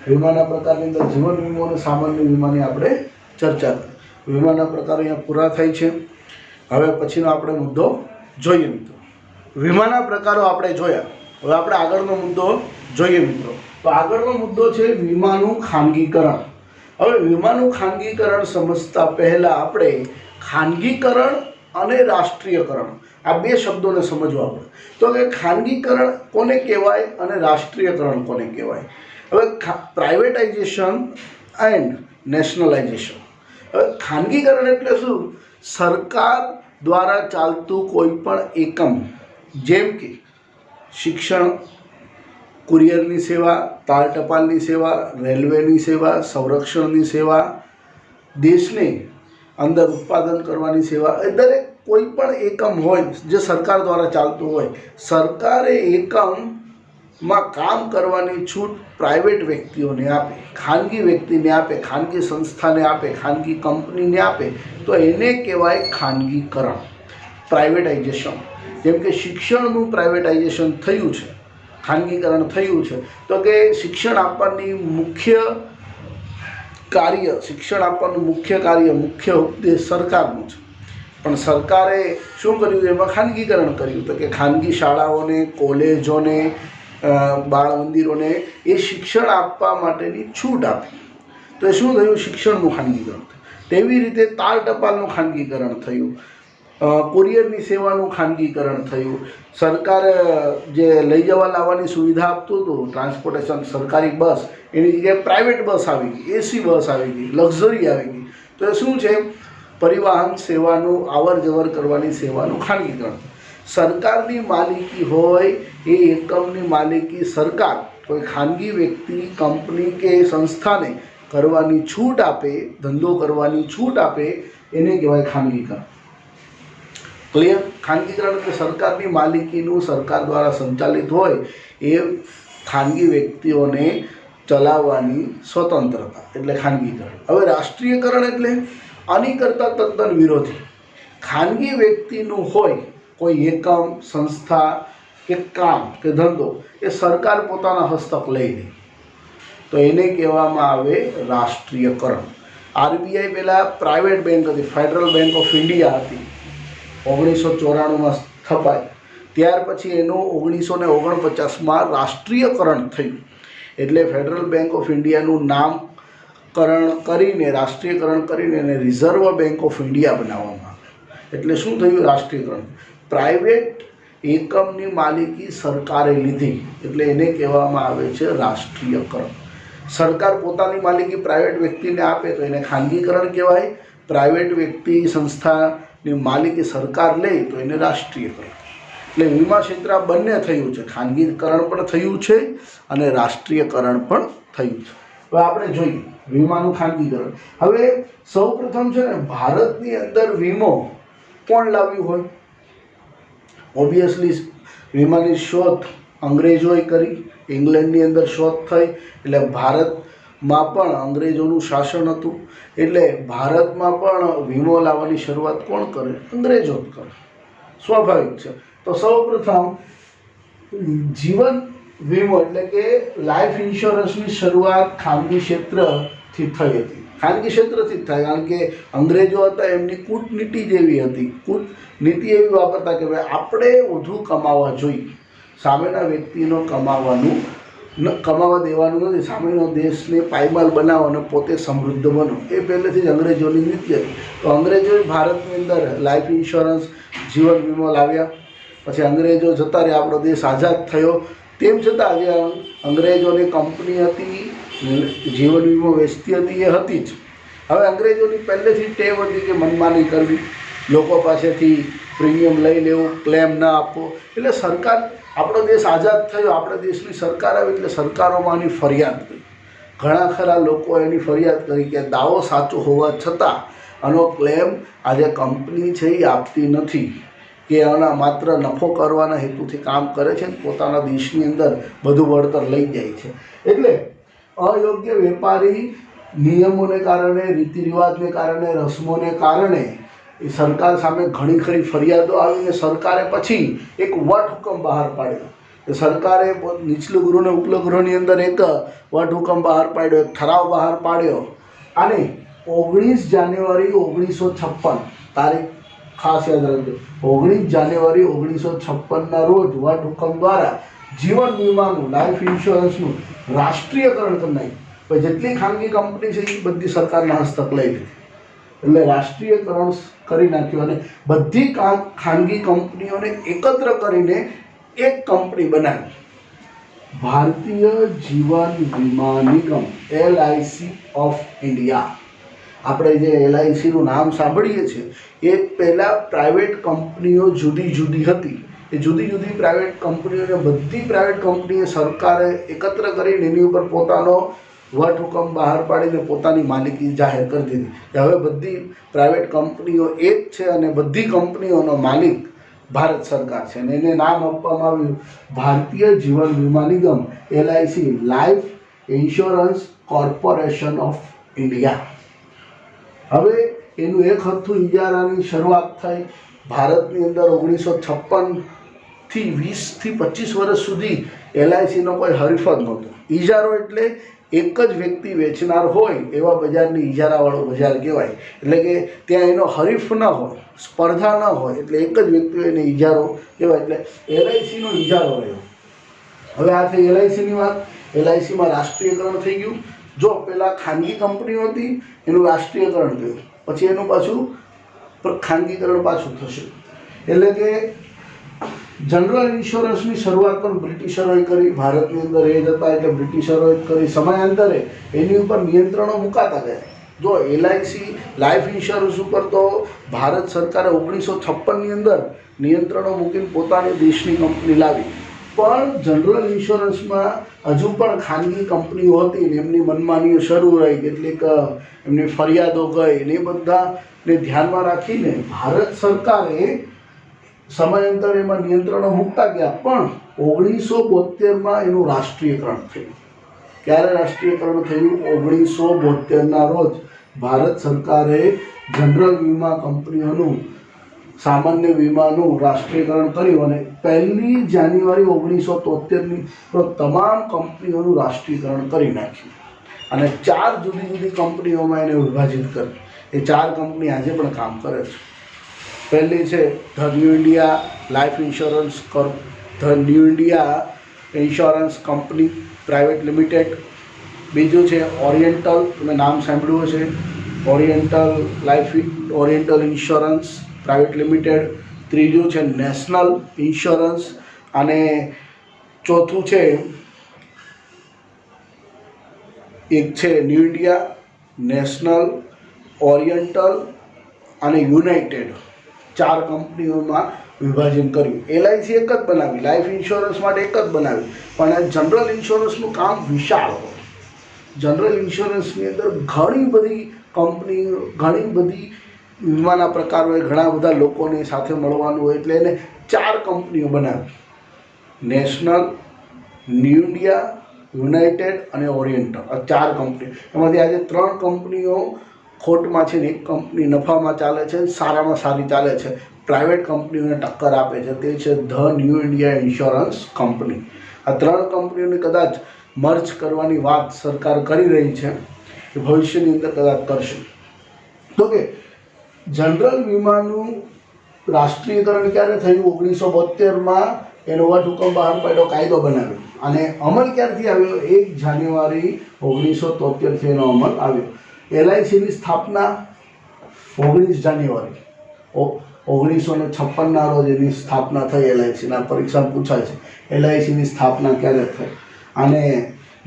વીમાના પ્રકારની અંદર જીવન વીમો અને સામાન્ય વીમાની આપણે ચર્ચા કરી. વીમાના પ્રકારો અહીંયા પૂરા થાય છે. હવે પછીનો આપણે મુદ્દો જોઈએ મિત્રો. વીમાના પ્રકારો આપણે જોયા. હવે આપણે આગળનો મુદ્દો જોઈએ મિત્રો. તો આગળનો મુદ્દો છે વીમાનું ખાનગીકરણ. હવે વીમાનું ખાનગીકરણ સમજતા પહેલાં આપણે ખાનગીકરણ અને રાષ્ટ્રીયકરણ આ બે શબ્દોને સમજવા પડે. તો કે ખાનગીકરણ કોને કહેવાય અને રાષ્ટ્રીયકરણ કોને કહેવાય? હવે પ્રાઇવેટાઇઝેશન એન્ડ નેશનલાઇઝેશન. હવે ખાનગીકરણ એટલે શું? સરકાર દ્વારા ચાલતું કોઈ પણ એકમ, જેમ કે શિક્ષણ, કુરિયરની સેવા, તાર ટપાલની સેવા, રેલવેની સેવા, સંરક્ષણની સેવા, દેશને અંદર ઉત્પાદન કરવાની સેવા, એ દરેક કોઈ પણ એકમ હોય જે સરકાર દ્વારા ચાલતું હોય, સરકારે એકમમાં કામ કરવાની છૂટ પ્રાઇવેટ વ્યક્તિઓને આપે, ખાનગી વ્યક્તિને આપે, ખાનગી સંસ્થાને આપે, ખાનગી કંપનીને આપે, તો એને કહેવાય ખાનગીકરણ, પ્રાઇવેટાઇઝેશન. જેમ કે શિક્ષણનું પ્રાઇવેટાઇઝેશન થયું છે, ખાનગીકરણ થયું છે. તો કે શિક્ષણ આપવાનું મુખ્ય કાર્ય, મુખ્ય ઉદ્દેશ સરકારનું છે, પણ સરકારે શું કર્યું? એમાં ખાનગીકરણ કર્યું. તો કે ખાનગી શાળાઓને, કોલેજોને, બાળ મંદિરોને એ શિક્ષણ આપવા માટેની છૂટ આપી. તો એ શું થયું? શિક્ષણનું ખાનગીકરણ થયું. તેવી રીતે તાર ટપાલનું ખાનગીકરણ થયું, કુરિયરની સેવાનું ખાનગીકરણ થયું. સરકાર જે લઈ જવા લાવવાની સુવિધા આપતું હતું, ટ્રાન્સપોર્ટેશન, સરકારી બસ, એની જગ્યાએ પ્રાઇવેટ બસ આવી ગઈ, એસી બસ આવી ગઈ, લક્ઝરી આવી ગઈ. તો એ શું છે? પરિવહન સેવાનું, અવર જવર કરવાની સેવાનું ખાનગીકરણ. સરકારની માલિકી હોય એ એકમની માલિકી સરકાર કોઈ ખાનગી વ્યક્તિ, કંપની કે સંસ્થાને કરવાની છૂટ આપે, ધંધો કરવાની છૂટ આપે, એને કહેવાય ખાનગીકરણ. ક્લિયર? ખાનગીકરણ એટલે સરકારની માલિકીનું, સરકાર દ્વારા સંચાલિત હોય એ ખાનગી વ્યક્તિઓને ચલાવવાની સ્વતંત્રતા, એટલે ખાનગીકરણ. હવે રાષ્ટ્રીયકરણ એટલે આની કરતાં તદ્દન વિરોધી. ખાનગી વ્યક્તિનું હોય કોઈ એકમ, સંસ્થા કે કામ કે ધંધો એ સરકાર પોતાના હસ્તક લઈ લે તો એને કહેવામાં આવે રાષ્ટ્રીયકરણ. આરબીઆઈ પહેલાં પ્રાઇવેટ બેંક હતી, ફેડરલ બેંક ઓફ ઇન્ડિયા હતી, 1994માં સ્થપાઈ. ત્યાર પછી એનું 1949માં રાષ્ટ્રીયકરણ થયું. એટલે ફેડરલ બેંક ઓફ ઇન્ડિયાનું નામકરણ કરીને, રાષ્ટ્રીયકરણ કરીને એને રિઝર્વ બેંક ઓફ ઇન્ડિયા બનાવવામાં આવે. એટલે શું થયું? રાષ્ટ્રીયકરણ. પ્રાઇવેટ એકમની માલિકી સરકારે લીધી એટલે એને કહેવામાં આવે છે રાષ્ટ્રીયકરણ. સરકાર પોતાની માલિકી પ્રાઇવેટ વ્યક્તિને આપે તો એને ખાનગીકરણ કહેવાય. પ્રાઇવેટ વ્યક્તિ સંસ્થાની માલિકી સરકાર લે તો એને રાષ્ટ્રીયકરણ. એટલે વીમા ક્ષેત્ર બંને થયું છે, ખાનગીકરણ પણ થયું છે અને રાષ્ટ્રીયકરણ પણ થયું છે. હવે આપણે જોઈએ વીમાનું ખાનગીકરણ. હવે સૌપ્રથમ છે ને, ભારતની અંદર વીમો કોણ લાવ્યું હોય? ઓબ્વિયસલી વીમાની શોધ અંગ્રેજોએ કરી. ઇંગ્લેન્ડની અંદર શોધ થઈ એટલે ભારતમાં પણ અંગ્રેજોનું શાસન હતું. એટલે ભારતમાં પણ વીમો લાવવાની શરૂઆત કોણ કરે? અંગ્રેજો જ કરે. સ્વાભાવિક છે. તો સૌપ્રથમ જીવન વીમો એટલે કે લાઈફ ઇન્સ્યોરન્સની શરૂઆત ખાનગી ક્ષેત્રથી થઈ હતી. ખાનગી ક્ષેત્રથી જ થાય, કારણ કે અંગ્રેજો હતા એમની કૂટનીતિ જેવી હતી. કૂટનીતિ એવી વાપરતા કે ભાઈ આપણે વધુ કમાવા જોઈએ, સામેના વ્યક્તિનો કમાવા દેવાનું નથી, સામેનો દેશને પાયમાલ બનાવો અને પોતે સમૃદ્ધ બનો. એ પહેલેથી જ અંગ્રેજોની નીતિ હતી. તો અંગ્રેજોએ ભારતની અંદર લાઈફ ઇન્સ્યોરન્સ, જીવન વીમો લાવ્યા. પછી અંગ્રેજો જતા રહ્યા, આપણો દેશ આઝાદ થયો. તેમ છતાં જે અંગ્રેજોની કંપની હતી, જીવન વીમો વેચતી હતી, એ હતી જ. હવે અંગ્રેજોની પહેલેથી ટેવ હતી કે મનમાની કરવી, લોકો પાસેથી પ્રીમિયમ લઈ લેવું, ક્લેમ ના આપવો. એટલે સરકાર, આપણો દેશ આઝાદ થયો, આપણા દેશની સરકાર આવી એટલે સરકારોમાં આની ફરિયાદ કરી. ઘણા ખરા લોકો એની ફરિયાદ કરી કે દાવો સાચો હોવા છતાં આનો ક્લેમ આજે કંપની છે એ આપતી નથી, કે આના માત્ર નફો કરવાના હેતુથી કામ કરે છે, પોતાના દેશની અંદર બધું વળતર લઈ જાય છે. એટલે અયોગ્ય વેપારી નિયમોને કારણે, રીતિ રિવાજને કારણે, રસમોને કારણે એ સરકાર સામે ઘણી ખરી ફરિયાદો આવીને સરકારે પછી એક વટહુકમ બહાર પાડ્યો. સરકારે નીચલું ગૃહ અને ઉપલું ગૃહની અંદર એક વટહુકમ બહાર પાડ્યો, એક ઠરાવ બહાર પાડ્યો. અને 19 જાન્યુઆરી 1956 તારીખ ખાસ યાદ રાખજો, 19 જાન્યુઆરી 1956ના રોજ વટહુકમ દ્વારા જીવન વીમાનું, લાઈફ ઇન્સ્યોરન્સનું રાષ્ટ્રીયકરણ કરી નાખ્યું. પછી જેટલી ખાનગી કંપની છે એ બધી સરકારના હસ્તક લઈ લીધી. એટલે રાષ્ટ્રીયકરણ કરી નાખ્યું અને બધી ખાનગી કંપનીઓને એકત્ર કરીને એક કંપની બનાવી, ભારતીય જીવન વીમા નિગમ, LIC ઓફ ઇન્ડિયા. આપણે જે LICનું નામ સાંભળીએ છીએ એ પહેલાં પ્રાઇવેટ કંપનીઓ જુદી જુદી હતી. એ જુદી જુદી પ્રાઇવેટ કંપનીઓને બધી પ્રાઇવેટ કંપનીએ સરકારે એકત્ર કરીને એની ઉપર પોતાનો વટહુકમ બહાર પાડીને પોતાની માલિકી જાહેર કરી દીધી કે હવે બધી પ્રાઇવેટ કંપનીઓ એક છે અને બધી કંપનીઓનો માલિક ભારત સરકાર છે. અને એને નામ આપવામાં આવ્યું ભારતીય જીવન વીમા નિગમ, LIC, life insurance corporation of India. હવે એનું એક હથ્થું ઇજારાની શરૂઆત થઈ. ભારતની અંદર 1956થી 20થી 25 વર્ષ સુધી LICનો કોઈ હરીફ જ નહોતો. ઇજારો એટલે એક જ વ્યક્તિ વેચનાર હોય એવા બજારની ઇજારાવાળું બજાર કહેવાય. એટલે કે ત્યાં એનો હરીફ ન હોય, સ્પર્ધા ન હોય, એટલે એક જ વ્યક્તિ એને ઇજારો કહેવાય. એટલે LICનો ઇજારો રહ્યો. હવે આ થઈ LICની વાત. LICમાં રાષ્ટ્રીયકરણ થઈ ગયું. જો પહેલાં ખાનગી કંપનીઓ હતી એનું રાષ્ટ્રીયકરણ થયું, પછી એનું પાછું ખાનગીકરણ પાછું થશે. એટલે કે જનરલ ઇન્સ્યોરન્સની શરૂઆત પણ બ્રિટિશરોએ કરી. ભારતની અંદર એ જ હતા એટલે બ્રિટિશરોએ કરી. સમયાંતરે એની ઉપર નિયંત્રણો મુકાતા ગયા. જો LIC, લાઈફ ઇન્સ્યોરન્સ ઉપર તો ભારત સરકારે 1956ની અંદર નિયંત્રણો મૂકીને પોતાની દેશની કંપની લાવી. પણ જનરલ ઇન્સ્યોરન્સમાં હજુ પણ ખાનગી કંપનીઓ હતી ને એમની મનમાનીઓ શરૂ રહી, કેટલીક એમની ફરિયાદો ગઈ ને એ બધાને ધ્યાનમાં રાખીને ભારત સરકારે સમયાંતરે એમાં નિયંત્રણો મૂકતા ગયા. પણ 1972માં એનું રાષ્ટ્રીયકરણ થયું. ક્યારે રાષ્ટ્રીયકરણ થયું? 1972ના રોજ ભારત સરકારે જનરલ વીમા કંપનીઓનું સામાન્ય વીમાનું રાષ્ટ્રીયકરણ કર્યું અને 1 જાન્યુઆરી 1973ની તમામ કંપનીઓનું રાષ્ટ્રીયકરણ કરી નાખ્યું અને 4 જુદી જુદી કંપનીઓમાં એને વિભાજિત કરી. એ 4 કંપની આજે પણ કામ કરે છે. પહેલી છે the new India life insurance the new India insurance company private limited. બીજું છે ઓરિએન્ટલ, તમે નામ સાંભળ્યું હશે, ઓરિએન્ટલ ઇન્સ્યોરન્સ પ્રાઇવેટ લિમિટેડ. ત્રીજું છે નેશનલ ઇન્સ્યોરન્સ અને ચોથું છે એક છે ન્યૂ ઇન્ડિયા, નેશનલ, ઓરિએન્ટલ અને યુનાઇટેડ. 4 કંપનીઓમાં વિભાજન કર્યું. એલઆઈસી એક જ બનાવી, લાઈફ ઇન્સ્યોરન્સ માટે એક જ બનાવી, પણ જનરલ ઇન્સ્યોરન્સનું કામ વિશાળ હતું. જનરલ ઇન્સ્યોરન્સની અંદર ઘણી બધી કંપનીઓ, ઘણી બધી વીમાના પ્રકાર હોય, ઘણા બધા લોકોની સાથે મળવાનું હોય, એટલે એને 4 કંપનીઓ બનાવી. નેશનલ, ન્યૂ ઇન્ડિયા, યુનાઇટેડ અને ઓરિએન્ટલ. આ 4 કંપની. એમાંથી આજે 3 કંપનીઓ ખોટમાં છે ને એક કંપની નફામાં ચાલે છે, સારામાં સારી ચાલે છે, પ્રાઇવેટ કંપનીઓને ટક્કર આપે છે. તે છે the new India insurance company. આ 3 કંપનીઓને કદાચ મર્જ કરવાની વાત સરકાર કરી રહી છે, કે ભવિષ્યની અંદર કદાચ કરશે. તો કે જનરલ વીમાનું રાષ્ટ્રીયકરણ ક્યારે થયું? 1972માં એનો વટહુકમ બહાર પાડ્યો, કાયદો બનાવ્યો અને અમલ ક્યારથી આવ્યો? 1 જાન્યુઆરી 1973થી એનો અમલ આવ્યો. એલઆઈસીની સ્થાપના 19 જાન્યુઆરી 1956ના રોજ એની સ્થાપના થઈ. એલઆઈસીના પરીક્ષામાં પૂછાય છે એલઆઈસીની સ્થાપના ક્યારે થઈ. અને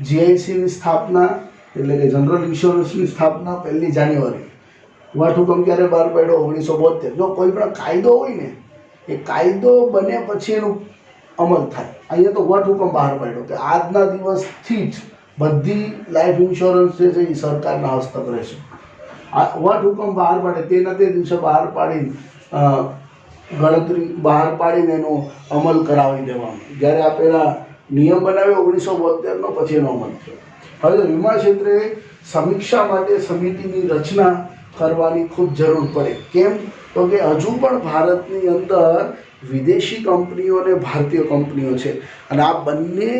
જીઆઈસીની સ્થાપના એટલે કે જનરલ ઇન્સ્યોરન્સની સ્થાપના 1 જાન્યુઆરી. વટહુકમ ક્યારે બહાર પાડ્યો? 1972. જો કોઈ પણ કાયદો હોય ને, એ કાયદો બને પછી એનું અમલ થાય. અહીંયા તો વટહુકમ બહાર પાડ્યો કે આજના દિવસથી જ બધી લાઈફ ઇન્સ્યોરન્સ જે છે એ સરકારના હસ્તક રહેશે. આ વટહુકમ બહાર પાડે તેના તે દિવસે બહાર પાડી ગણતરી બહાર પાડીને એનો અમલ કરાવી દેવાનો. જ્યારે આ પહેલાં નિયમ બનાવ્યો 1972નો, પછી એનો અમલ થયો. હવે વીમા ક્ષેત્રે સમીક્ષા માટે સમિતિની રચના કરવાની ખૂબ જરૂર પડે. કેમ? તો કે હજુ પણ ભારતની અંદર વિદેશી કંપનીઓ અને ભારતીય કંપનીઓ છે અને આ બંને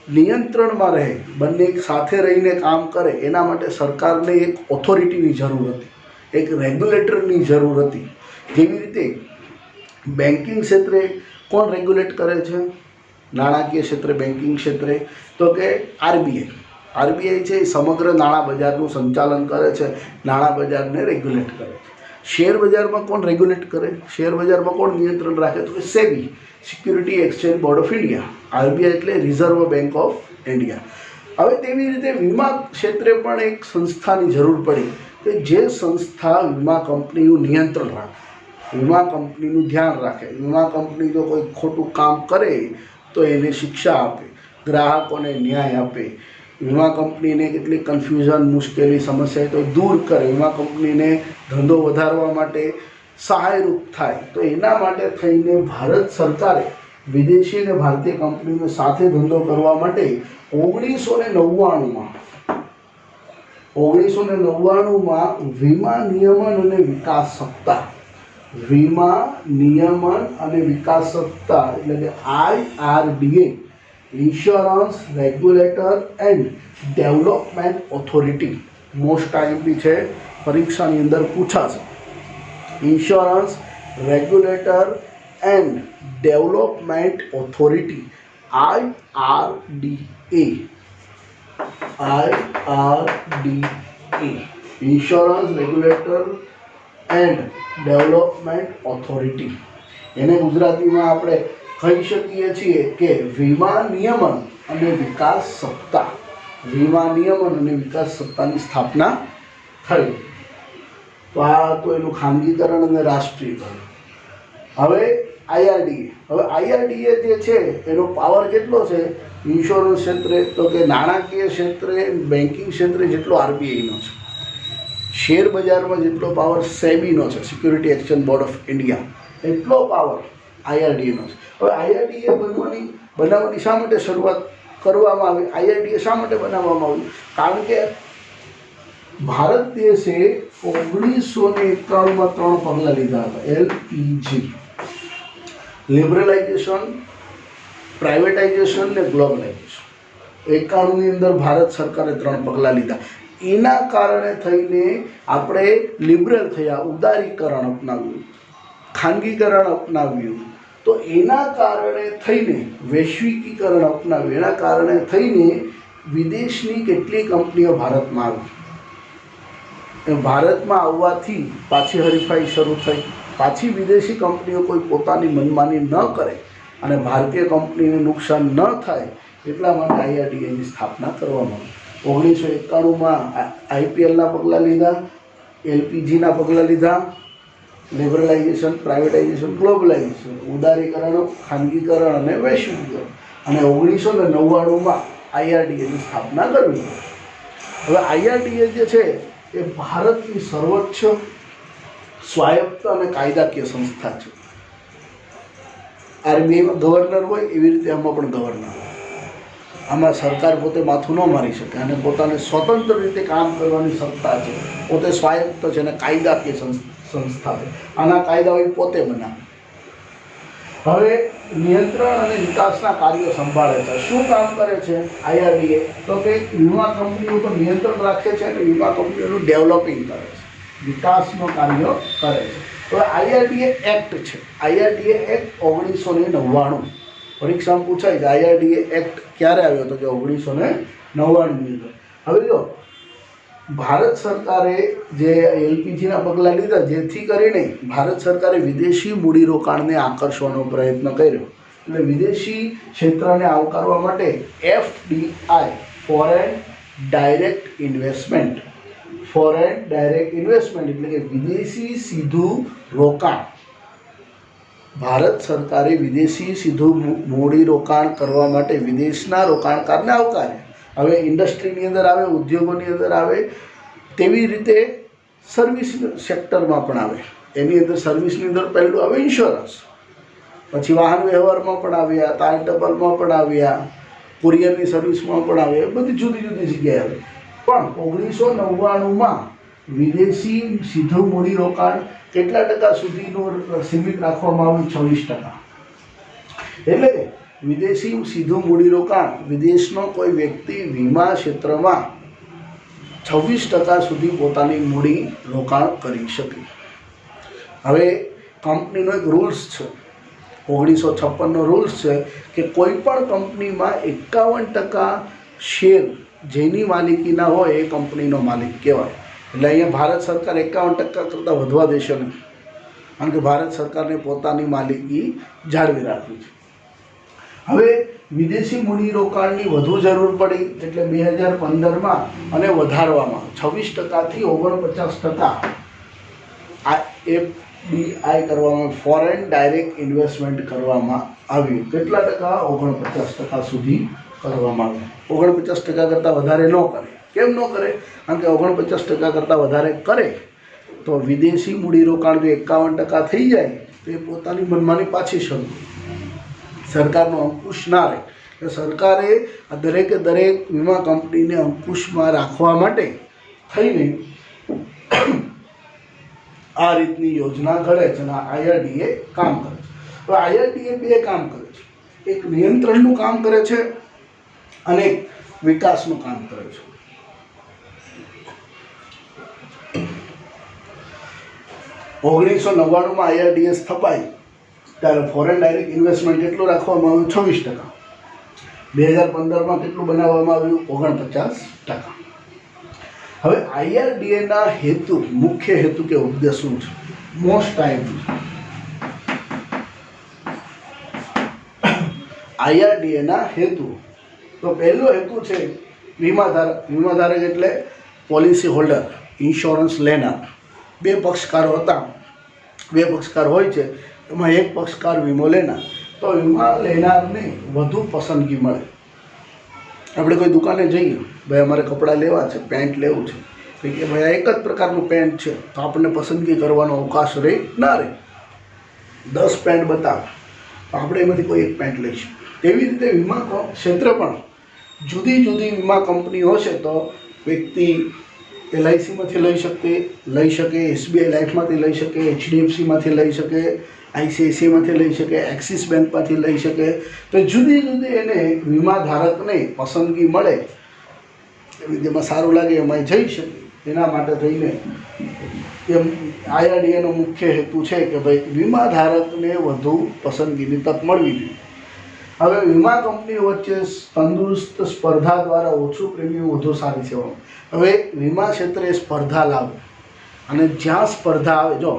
નિયંત્રણમાં રહે, બંને એક સાથે રહીને કામ કરે, એના માટે સરકારને એક ઓથોરિટીની જરૂર હતી, એક રેગ્યુલેટરની જરૂર હતી. જેવી રીતે બેન્કિંગ ક્ષેત્રે કોણ રેગ્યુલેટ કરે છે? નાણાકીય ક્ષેત્રે, બેન્કિંગ ક્ષેત્રે તો કે આરબીઆઈ. આરબીઆઈ છે એ સમગ્ર નાણાં બજારનું સંચાલન કરે છે, નાણાં બજારને રેગ્યુલેટ કરે છે. શેર બજારમાં કોણ રેગ્યુલેટ કરે? શેર બજારમાં કોણ નિયંત્રણ રાખે? તો કે SEBI, security exchange board of India. RBI એટલે રિઝર્વ બેંક ઓફ ઇન્ડિયા. હવે તેવી રીતે વીમા ક્ષેત્રે પણ એક સંસ્થાની જરૂર પડી કે જે સંસ્થા વીમા કંપનીનું નિયંત્રણ રાખે, વીમા કંપનીનું ધ્યાન રાખે. વીમા કંપની જો કોઈ ખોટું કામ કરે તો એને શિક્ષા આપે, ગ્રાહકોને ન્યાય આપે, વીમા કંપનીને કેટલીક કન્ફ્યુઝન, મુશ્કેલી, સમસ્યા તો દૂર કરે, વીમા કંપનીને ધંધો વધારવા માટે સહાયરૂપ થાય. તો એના માટે થઈને ભારત સરકારે વિદેશી અને ભારતીય કંપનીઓ સાથે ધંધો કરવા માટે 1999માં વીમા નિયમન અને વિકાસ સપ્તાહ, વીમા નિયમન અને વિકાસ સપ્તાહ એટલે કે IRDA, insurance regulator and development authority. Most IMP છે, પરીક્ષાની અંદર પૂછાશે. Insurance regulator and development authority, IRDA. Insurance regulator and development authority. એને ગુજરાતીમાં આપણે કહી શકીએ છીએ કે વીમા નિયમન અને વિકાસ સપ્તાહ. વીમા નિયમન અને વિકાસ સપ્તાહની સ્થાપના થઈ. તો આ તો એનું ખાનગીકરણ અને રાષ્ટ્રીયકરણ. હવે IRDA. હવે IRDA જે છે એનો પાવર કેટલો છે ઇન્સ્યોરન્સ ક્ષેત્રે? તો કે નાણાકીય ક્ષેત્રે, બેન્કિંગ ક્ષેત્રે જેટલો આરબીઆઈનો છે. શેર બજારમાં જેટલો પાવર સેબીનો છે, security exchange board of India, એટલો પાવર IRDAનો છે. હવે IRDA બનાવવાની શા માટે શરૂઆત કરવામાં આવી? IRDA શા માટે બનાવવામાં આવ્યું? કારણ કે ભારત દેશે 1991 ત્રણ પગલાં લીધા હતા. LPG, લિબરલાઇઝેશન, પ્રાઇવેટાઇઝેશન ને ગ્લોબલાઇઝેશન. 91 અંદર ભારત સરકારે ત્રણ પગલાં લીધા. એના કારણે થઈને આપણે લિબરલ થયા, ઉદારીકરણ અપનાવ્યું, ખાનગીકરણ અપનાવ્યું. તો એના કારણે થઈને વૈશ્વિકીકરણ અપનાવ્યું. એના કારણે થઈને વિદેશની કેટલી કંપનીઓ ભારતમાં આવી. ભારતમાં આવવાથી પાછી હરીફાઈ શરૂ થઈ. પાછી વિદેશી કંપનીઓ કોઈ પોતાની મનમાની ન કરે અને ભારતીય કંપનીને નુકસાન ન થાય એટલા માટે IRDAની સ્થાપના કરવામાં આવી. 1991માં IPLના પગલાં લીધા, LPGના પગલાં લીધા, લિબરલાઇઝેશન, પ્રાઇવેટાઇઝેશન, ગ્લોબલાઇઝેશન, ઉદારીકરણ, ખાનગીકરણ અને વૈશ્વિકીકરણ. અને 1999માં IRDAની સ્થાપના કરવી. હવે IRDA જે છે એ ભારતની સર્વોચ્ચ સ્વાયત્ત અને કાયદાકીય સંસ્થા છે. RBIમાં ગવર્નર હોય એવી રીતે આમાં પણ ગવર્નર હોય. આમાં સરકાર પોતે માથું ન મારી શકે અને પોતાને સ્વતંત્ર રીતે કામ કરવાની સત્તા છે. પોતે સ્વાયત્ત છે અને કાયદાકીય સંસ્થા છે. આના કાયદાઓ એ પોતે બનાવે. હવે નિયંત્રણ અને વિકાસના કાર્યો સંભાળે છે. શું કામ કરે છે IRDA? તો કે વીમા કંપનીઓ પર નિયંત્રણ રાખે છે અને વીમા કંપનીઓનું ડેવલપિંગ કરે છે, વિકાસનો કાર્યો કરે છે. હવે IRDA એક્ટ છે. IRDA act 1999. પરીક્ષામાં પૂછાય છે IRDA એક્ટ ક્યારે આવ્યો હતો? કે 1999ની અંદર. હવે જો ભારત સરકારે જે LPGના પગલાં લીધા, જેથી કરીને ભારત સરકારે વિદેશી મૂડીરોકાણને આકર્ષવાનો પ્રયત્ન કર્યો. એટલે વિદેશી ક્ષેત્રને આવકારવા માટે FDI, foreign direct investment, foreign direct investment એટલે કે વિદેશી સીધું રોકાણ. ભારત સરકારે વિદેશી સીધું મૂડીરોકાણ કરવા માટે વિદેશના રોકાણકારને આવકાર્યા. હવે ઇન્ડસ્ટ્રીની અંદર આવે, ઉદ્યોગોની અંદર આવે, તેવી રીતે સર્વિસ સેક્ટરમાં પણ આવે. એની અંદર સર્વિસની અંદર પહેલું આવે ઇન્સ્યોરન્સ, પછી વાહન વ્યવહારમાં પણ આવ્યા, તાર ટપાલમાં પણ આવ્યા, કુરિયરની સર્વિસમાં પણ આવ્યા. બધી જુદી જુદી જગ્યાએ આવે. પણ 1999માં વિદેશી સીધું મૂડીરોકાણ કેટલા ટકા સુધીનું સીમિત રાખવામાં આવ્યું? 26%. એટલે વિદેશી સીધું મૂડીરોકાણ, વિદેશનો કોઈ વ્યક્તિ વીમા ક્ષેત્રમાં 26% સુધી પોતાની મૂડી રોકાણ કરી શકે. હવે કંપનીનો એક રૂલ્સ છે, 1956નો રૂલ્સ છે કે કોઈ પણ કંપનીમાં 51% શેર જેની માલિકીના હોય એ કંપનીનો માલિક કહેવાય. એટલે અહીંયા ભારત સરકાર 51% કરતાં વધવા દેશે નહીં, કારણ કે ભારત સરકારને પોતાની માલિકી જાળવી રાખવી છે. હવે વિદેશી મૂડીરોકાણની વધુ જરૂર પડી એટલે 2015માં અને વધારવામાં 26%થી 49% FDI કરવામાં, ફોરેન ડાયરેક્ટ ઇન્વેસ્ટમેન્ટ કરવામાં આવ્યું. કેટલા ટકા? 49% સુધી કરવામાં આવ્યું. 49% કરતાં વધારે ન કરે. કેમ ન કરે? કારણ કે 49% કરતાં વધારે કરે તો વિદેશી મૂડીરોકાણ જો 51% થઈ જાય તો એ પોતાની મનમાની પાછી શરૂ, સરકારનો અંકુશ ના રહે. એટલે સરકારે આ દરેકે દરેક વીમા કંપનીને અંકુશમાં રાખવા માટે થઈને આ રીતની યોજના ઘડે છે અને IRDA કામ કરે છે. તો IRDA બે કામ કરે છે, એક નિયંત્રણનું કામ કરે છે અને એક વિકાસનું કામ કરે છે. ઓગણીસો 1999માં IRDA સ્થપાઈ ત્યારે ફોરેન ડાયરેક્ટ ઇન્વેસ્ટમેન્ટ કેટલું રાખવામાં આવ્યું? 26%. 2015માં કેટલું બનાવવામાં આવ્યું? 49%. હવે IRDAના હેતુ, મુખ્ય હેતુ કે ઉદ્દેશ શું છે? મોસ્ટ ટાઈમ IRDAના હેતુ. તો પહેલો હેતુ છે વીમાધારક. વીમાધારક એટલે પોલિસી હોલ્ડર, ઇન્સ્યોરન્સ લેનાર. બે પક્ષકારો હતા, બે પક્ષકાર હોય છે, એમાં એક પક્ષકાર વીમો લેનાર. તો વીમા લેનારને વધુ પસંદગી મળે. આપણે કોઈ દુકાને જઈએ, ભાઈ અમારે કપડાં લેવા છે, પેન્ટ લેવું છે, તો કે ભાઈ આ એક જ પ્રકારનું પેન્ટ છે, તો આપણને પસંદગી કરવાનો અવકાશ રહે ના રહે. 10 પેન્ટ બતાવે તો આપણે એમાંથી કોઈ એક પેન્ટ લઈશું. તેવી રીતે વીમા ક્ષેત્ર પણ જુદી જુદી વીમા કંપનીઓ છે. તો વ્યક્તિ LICમાંથી લઈ શકે, SBI લાઈફમાંથી લઈ શકે, HDFCમાંથી લઈ શકે, ICICIમાંથી લઈ શકે, એક્સિસ બેંકમાંથી લઈ શકે. તો જુદી જુદી એને વીમા ધારકને પસંદગી મળે એવી જેમાં સારું લાગે એમાં જઈ શકે. એના માટે થઈને એમ IRDAનો મુખ્ય હેતુ છે કે ભાઈ વીમા ધારકને વધુ પસંદગીની તક મળવી જોઈએ. હવે વીમા કંપનીઓ વચ્ચે તંદુરસ્ત સ્પર્ધા દ્વારા ઓછું પ્રીમિયમ, વધુ સારી સેવા. હવે વીમા ક્ષેત્રે સ્પર્ધા લાવે અને જ્યાં સ્પર્ધા આવે, જો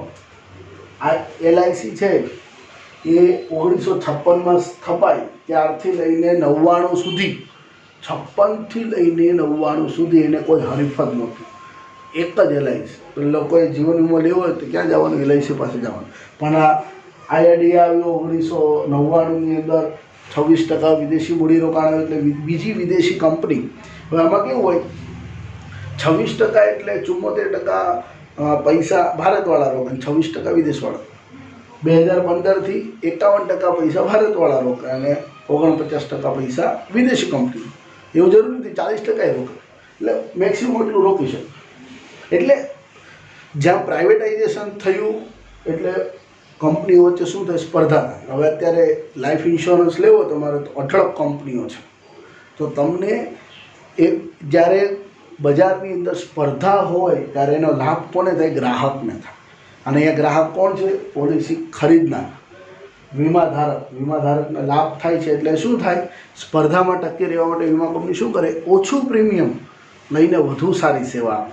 આ LIC છે એ 1956માં સ્થપાઈ ત્યારથી લઈને 99 સુધી, 56થી લઈને 99 સુધી એને કોઈ હરીફ જ નહોતું. એક જ LIC. લોકોએ જીવન વીમો લેવો હોય તો ક્યાં જવાનું? LIC પાસે જવાનું. પણ આ IRDA આવ્યો 1999ની અંદર, 26% વિદેશી મૂડીરોકાણ આવ્યું એટલે બીજી વિદેશી કંપની. હવે આમાં કેવું હોય, 26% એટલે 74% પૈસા ભારતવાળા રોકાણ, 26% વિદેશવાળા. 2015થી 51% પૈસા ભારતવાળા રોકાણ અને 49% પૈસા વિદેશી કંપની. એવું જરૂરી નથી 40% રોકાણ, એટલે મેક્સિમમ એટલું રોકી શકે. એટલે જ્યાં પ્રાઇવેટાઇઝેશન થયું એટલે કંપનીઓ વચ્ચે શું થાય? સ્પર્ધા થાય. હવે અત્યારે લાઈફ ઇન્સ્યોરન્સ લેવો તમારે તો અઢળક કંપનીઓ છે. તો તમને એ જ્યારે બજારની અંદર સ્પર્ધા હોય ત્યારે એનો લાભ કોને થાય? ગ્રાહકને થાય. અને એ ગ્રાહક કોણ છે? પોલિસી ખરીદનાર, વીમા ધારકને લાભ થાય છે. એટલે શું થાય? સ્પર્ધામાં ટકી રહેવા માટે વીમા કંપની શું કરે? ઓછું પ્રીમિયમ લઈને વધુ સારી સેવા આપે.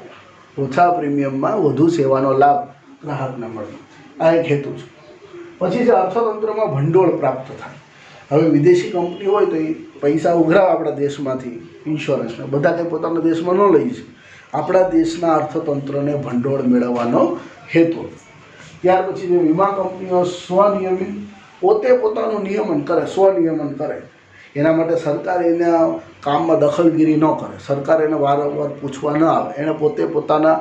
ઓછા પ્રીમિયમમાં વધુ સેવાનો લાભ ગ્રાહકને મળે. આ એક હેતુ છે. પછી જે અર્થતંત્રમાં ભંડોળ પ્રાપ્ત થાય. હવે વિદેશી કંપની હોય તો એ પૈસા ઉઘરાવે આપણા દેશમાંથી ઇન્સ્યોરન્સના. બધા કંઈ પોતાના દેશમાં ન લઈ છે. આપણા દેશના અર્થતંત્રને ભંડોળ મેળવવાનો હેતુ. ત્યાર પછી જે વીમા કંપનીઓ સ્વનિયમિત પોતે પોતાનું નિયમન કરે, સ્વનિયમન કરે. એના માટે સરકાર એના કામમાં દખલગીરી ન કરે, સરકાર એને વારંવાર પૂછવા ન આવે. એણે પોતે પોતાના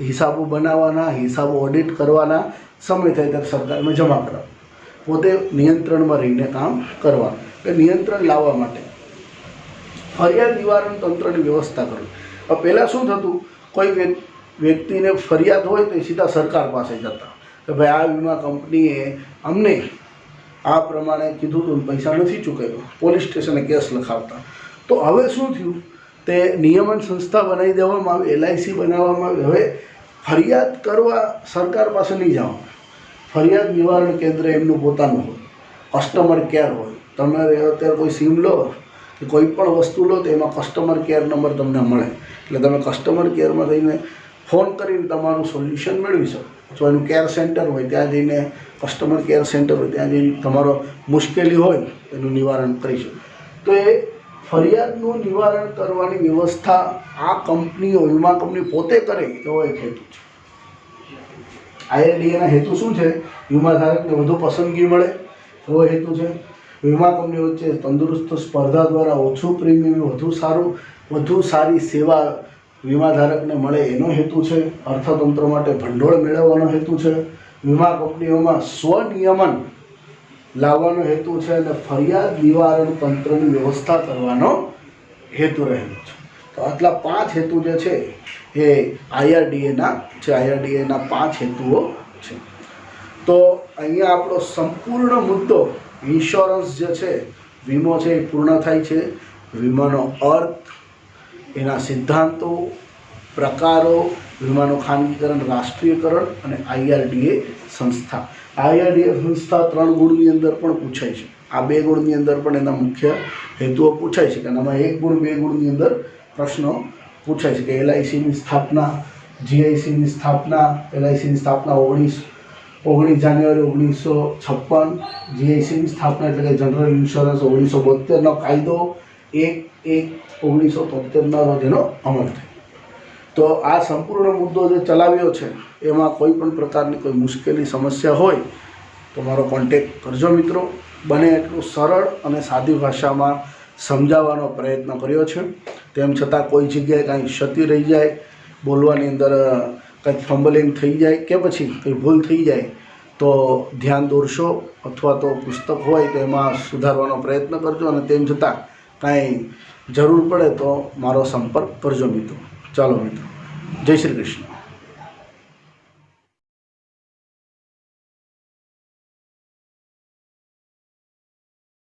હિસાબો બનાવવાના, હિસાબો ઓડિટ કરવાના, સમય થાય ત્યારે સરકારને જમા કરાવવા. પોતે નિયંત્રણમાં રહીને કામ કરવાનું. એટલે નિયંત્રણ લાવવા માટે ફરિયાદ નિવારણ તંત્રની વ્યવસ્થા કરવી. હવે પહેલાં શું થતું? કોઈ વ્યક્તિને ફરિયાદ હોય તો સીધા સરકાર પાસે જતા કે ભાઈ આ વીમા કંપનીએ અમને આ પ્રમાણે કીધું હતું, પૈસા નથી ચૂકવ્યો. પોલીસ સ્ટેશને કેસ લખાવતા. તો હવે શું થયું? તે નિયમન સંસ્થા બનાવી દેવામાં આવી, LIC બનાવવામાં આવી. હવે ફરિયાદ કરવા સરકાર પાસે નહીં જવાનું. ફરિયાદ નિવારણ કેન્દ્ર એમનું પોતાનું હોય, કસ્ટમર કેર હોય. તમે અત્યારે કોઈ સિમ લો કે કોઈ પણ વસ્તુ લો તો એમાં કસ્ટમર કેર નંબર તમને મળે. એટલે તમે કસ્ટમર કેરમાં જઈને ફોન કરીને તમારું સોલ્યુશન મેળવી શકો. અથવા એનું કેર સેન્ટર હોય ત્યાં જઈને, કસ્ટમર કેર સેન્ટર હોય ત્યાં જઈને તમારો મુશ્કેલી હોય એનું નિવારણ કરી શકો. તો એ ફરિયાદનું નિવારણ કરવાની વ્યવસ્થા આ કંપનીઓ, વીમા કંપની પોતે કરે એવો એક હેતુ છે. IRDAના હેતુ શું છે? વીમા ધારકને વધુ પસંદગી મળે એવો હેતુ છે. વીમા કંપની વચ્ચે તંદુરસ્ત સ્પર્ધા દ્વારા ઓછું પ્રીમિયમ, વધુ સારી સેવા વીમા ધારકને મળે એનો હેતુ છે. અર્થતંત્ર માટે ભંડોળ મેળવવાનો હેતુ છે. વીમા કંપનીઓમાં સ્વનિયમન લાવવાનો હેતુ છે. અને ફરિયાદ નિવારણ તંત્રની વ્યવસ્થા કરવાનો હેતુ રહેલો છે. તો આટલા 5 હેતુ જે છે એ IRDAના છે. IRDAના 5 હેતુઓ છે. તો અહીંયા આપણો સંપૂર્ણ મુદ્દો ઇન્સ્યોરન્સ જે છે, વીમો છે એ પૂર્ણ થાય છે. વીમાનો અર્થ, એના સિદ્ધાંતો, પ્રકારો, વીમાનું ખાનગીકરણ, રાષ્ટ્રીયકરણ અને IRDA સંસ્થા. IRDA સંસ્થા 3 ગુણની અંદર પણ પૂછાય છે. આ 2 ગુણની અંદર પણ એના મુખ્ય હેતુઓ પૂછાય છે. કારણ આમાં 1 ગુણ 2 ગુણની અંદર પ્રશ્નો પૂછાય છે કે LICની સ્થાપના, GICની સ્થાપના. LICની સ્થાપના 19 જાન્યુઆરી 1956, GICની સ્થાપના એટલે કે જનરલ ઇન્સ્યોરન્સ 1972નો કાયદો 1/1/1973ના રોજ એનો અમલ થયો. તો આ સંપૂર્ણ મુદ્દો જે ચલાવ્યો છે એમાં કોઈ પણ પ્રકારની કોઈ મુશ્કેલી, સમસ્યા હોય તો મારો કોન્ટેક્ટ કરજો મિત્રો. બને એટલું સરળ અને સાદી ભાષામાં સમજાવવાનો પ્રયત્ન કર્યો છે. તેમ છતાં કોઈ જગ્યાએ કાંઈ ક્ષતિ રહી જાય, બોલવાની અંદર કંઈક ફમ્બલિંગ થઈ જાય કે પછી કંઈ ભૂલ થઈ જાય તો ધ્યાન દોરશો. અથવા તો પુસ્તક હોય તો એમાં સુધારવાનો પ્રયત્ન કરજો. અને તેમ છતાં કાંઈ જરૂર પડે તો મારો સંપર્ક કરજો મિત્રો. ચાલો મિત્રો. જય શ્રી કૃષ્ણ.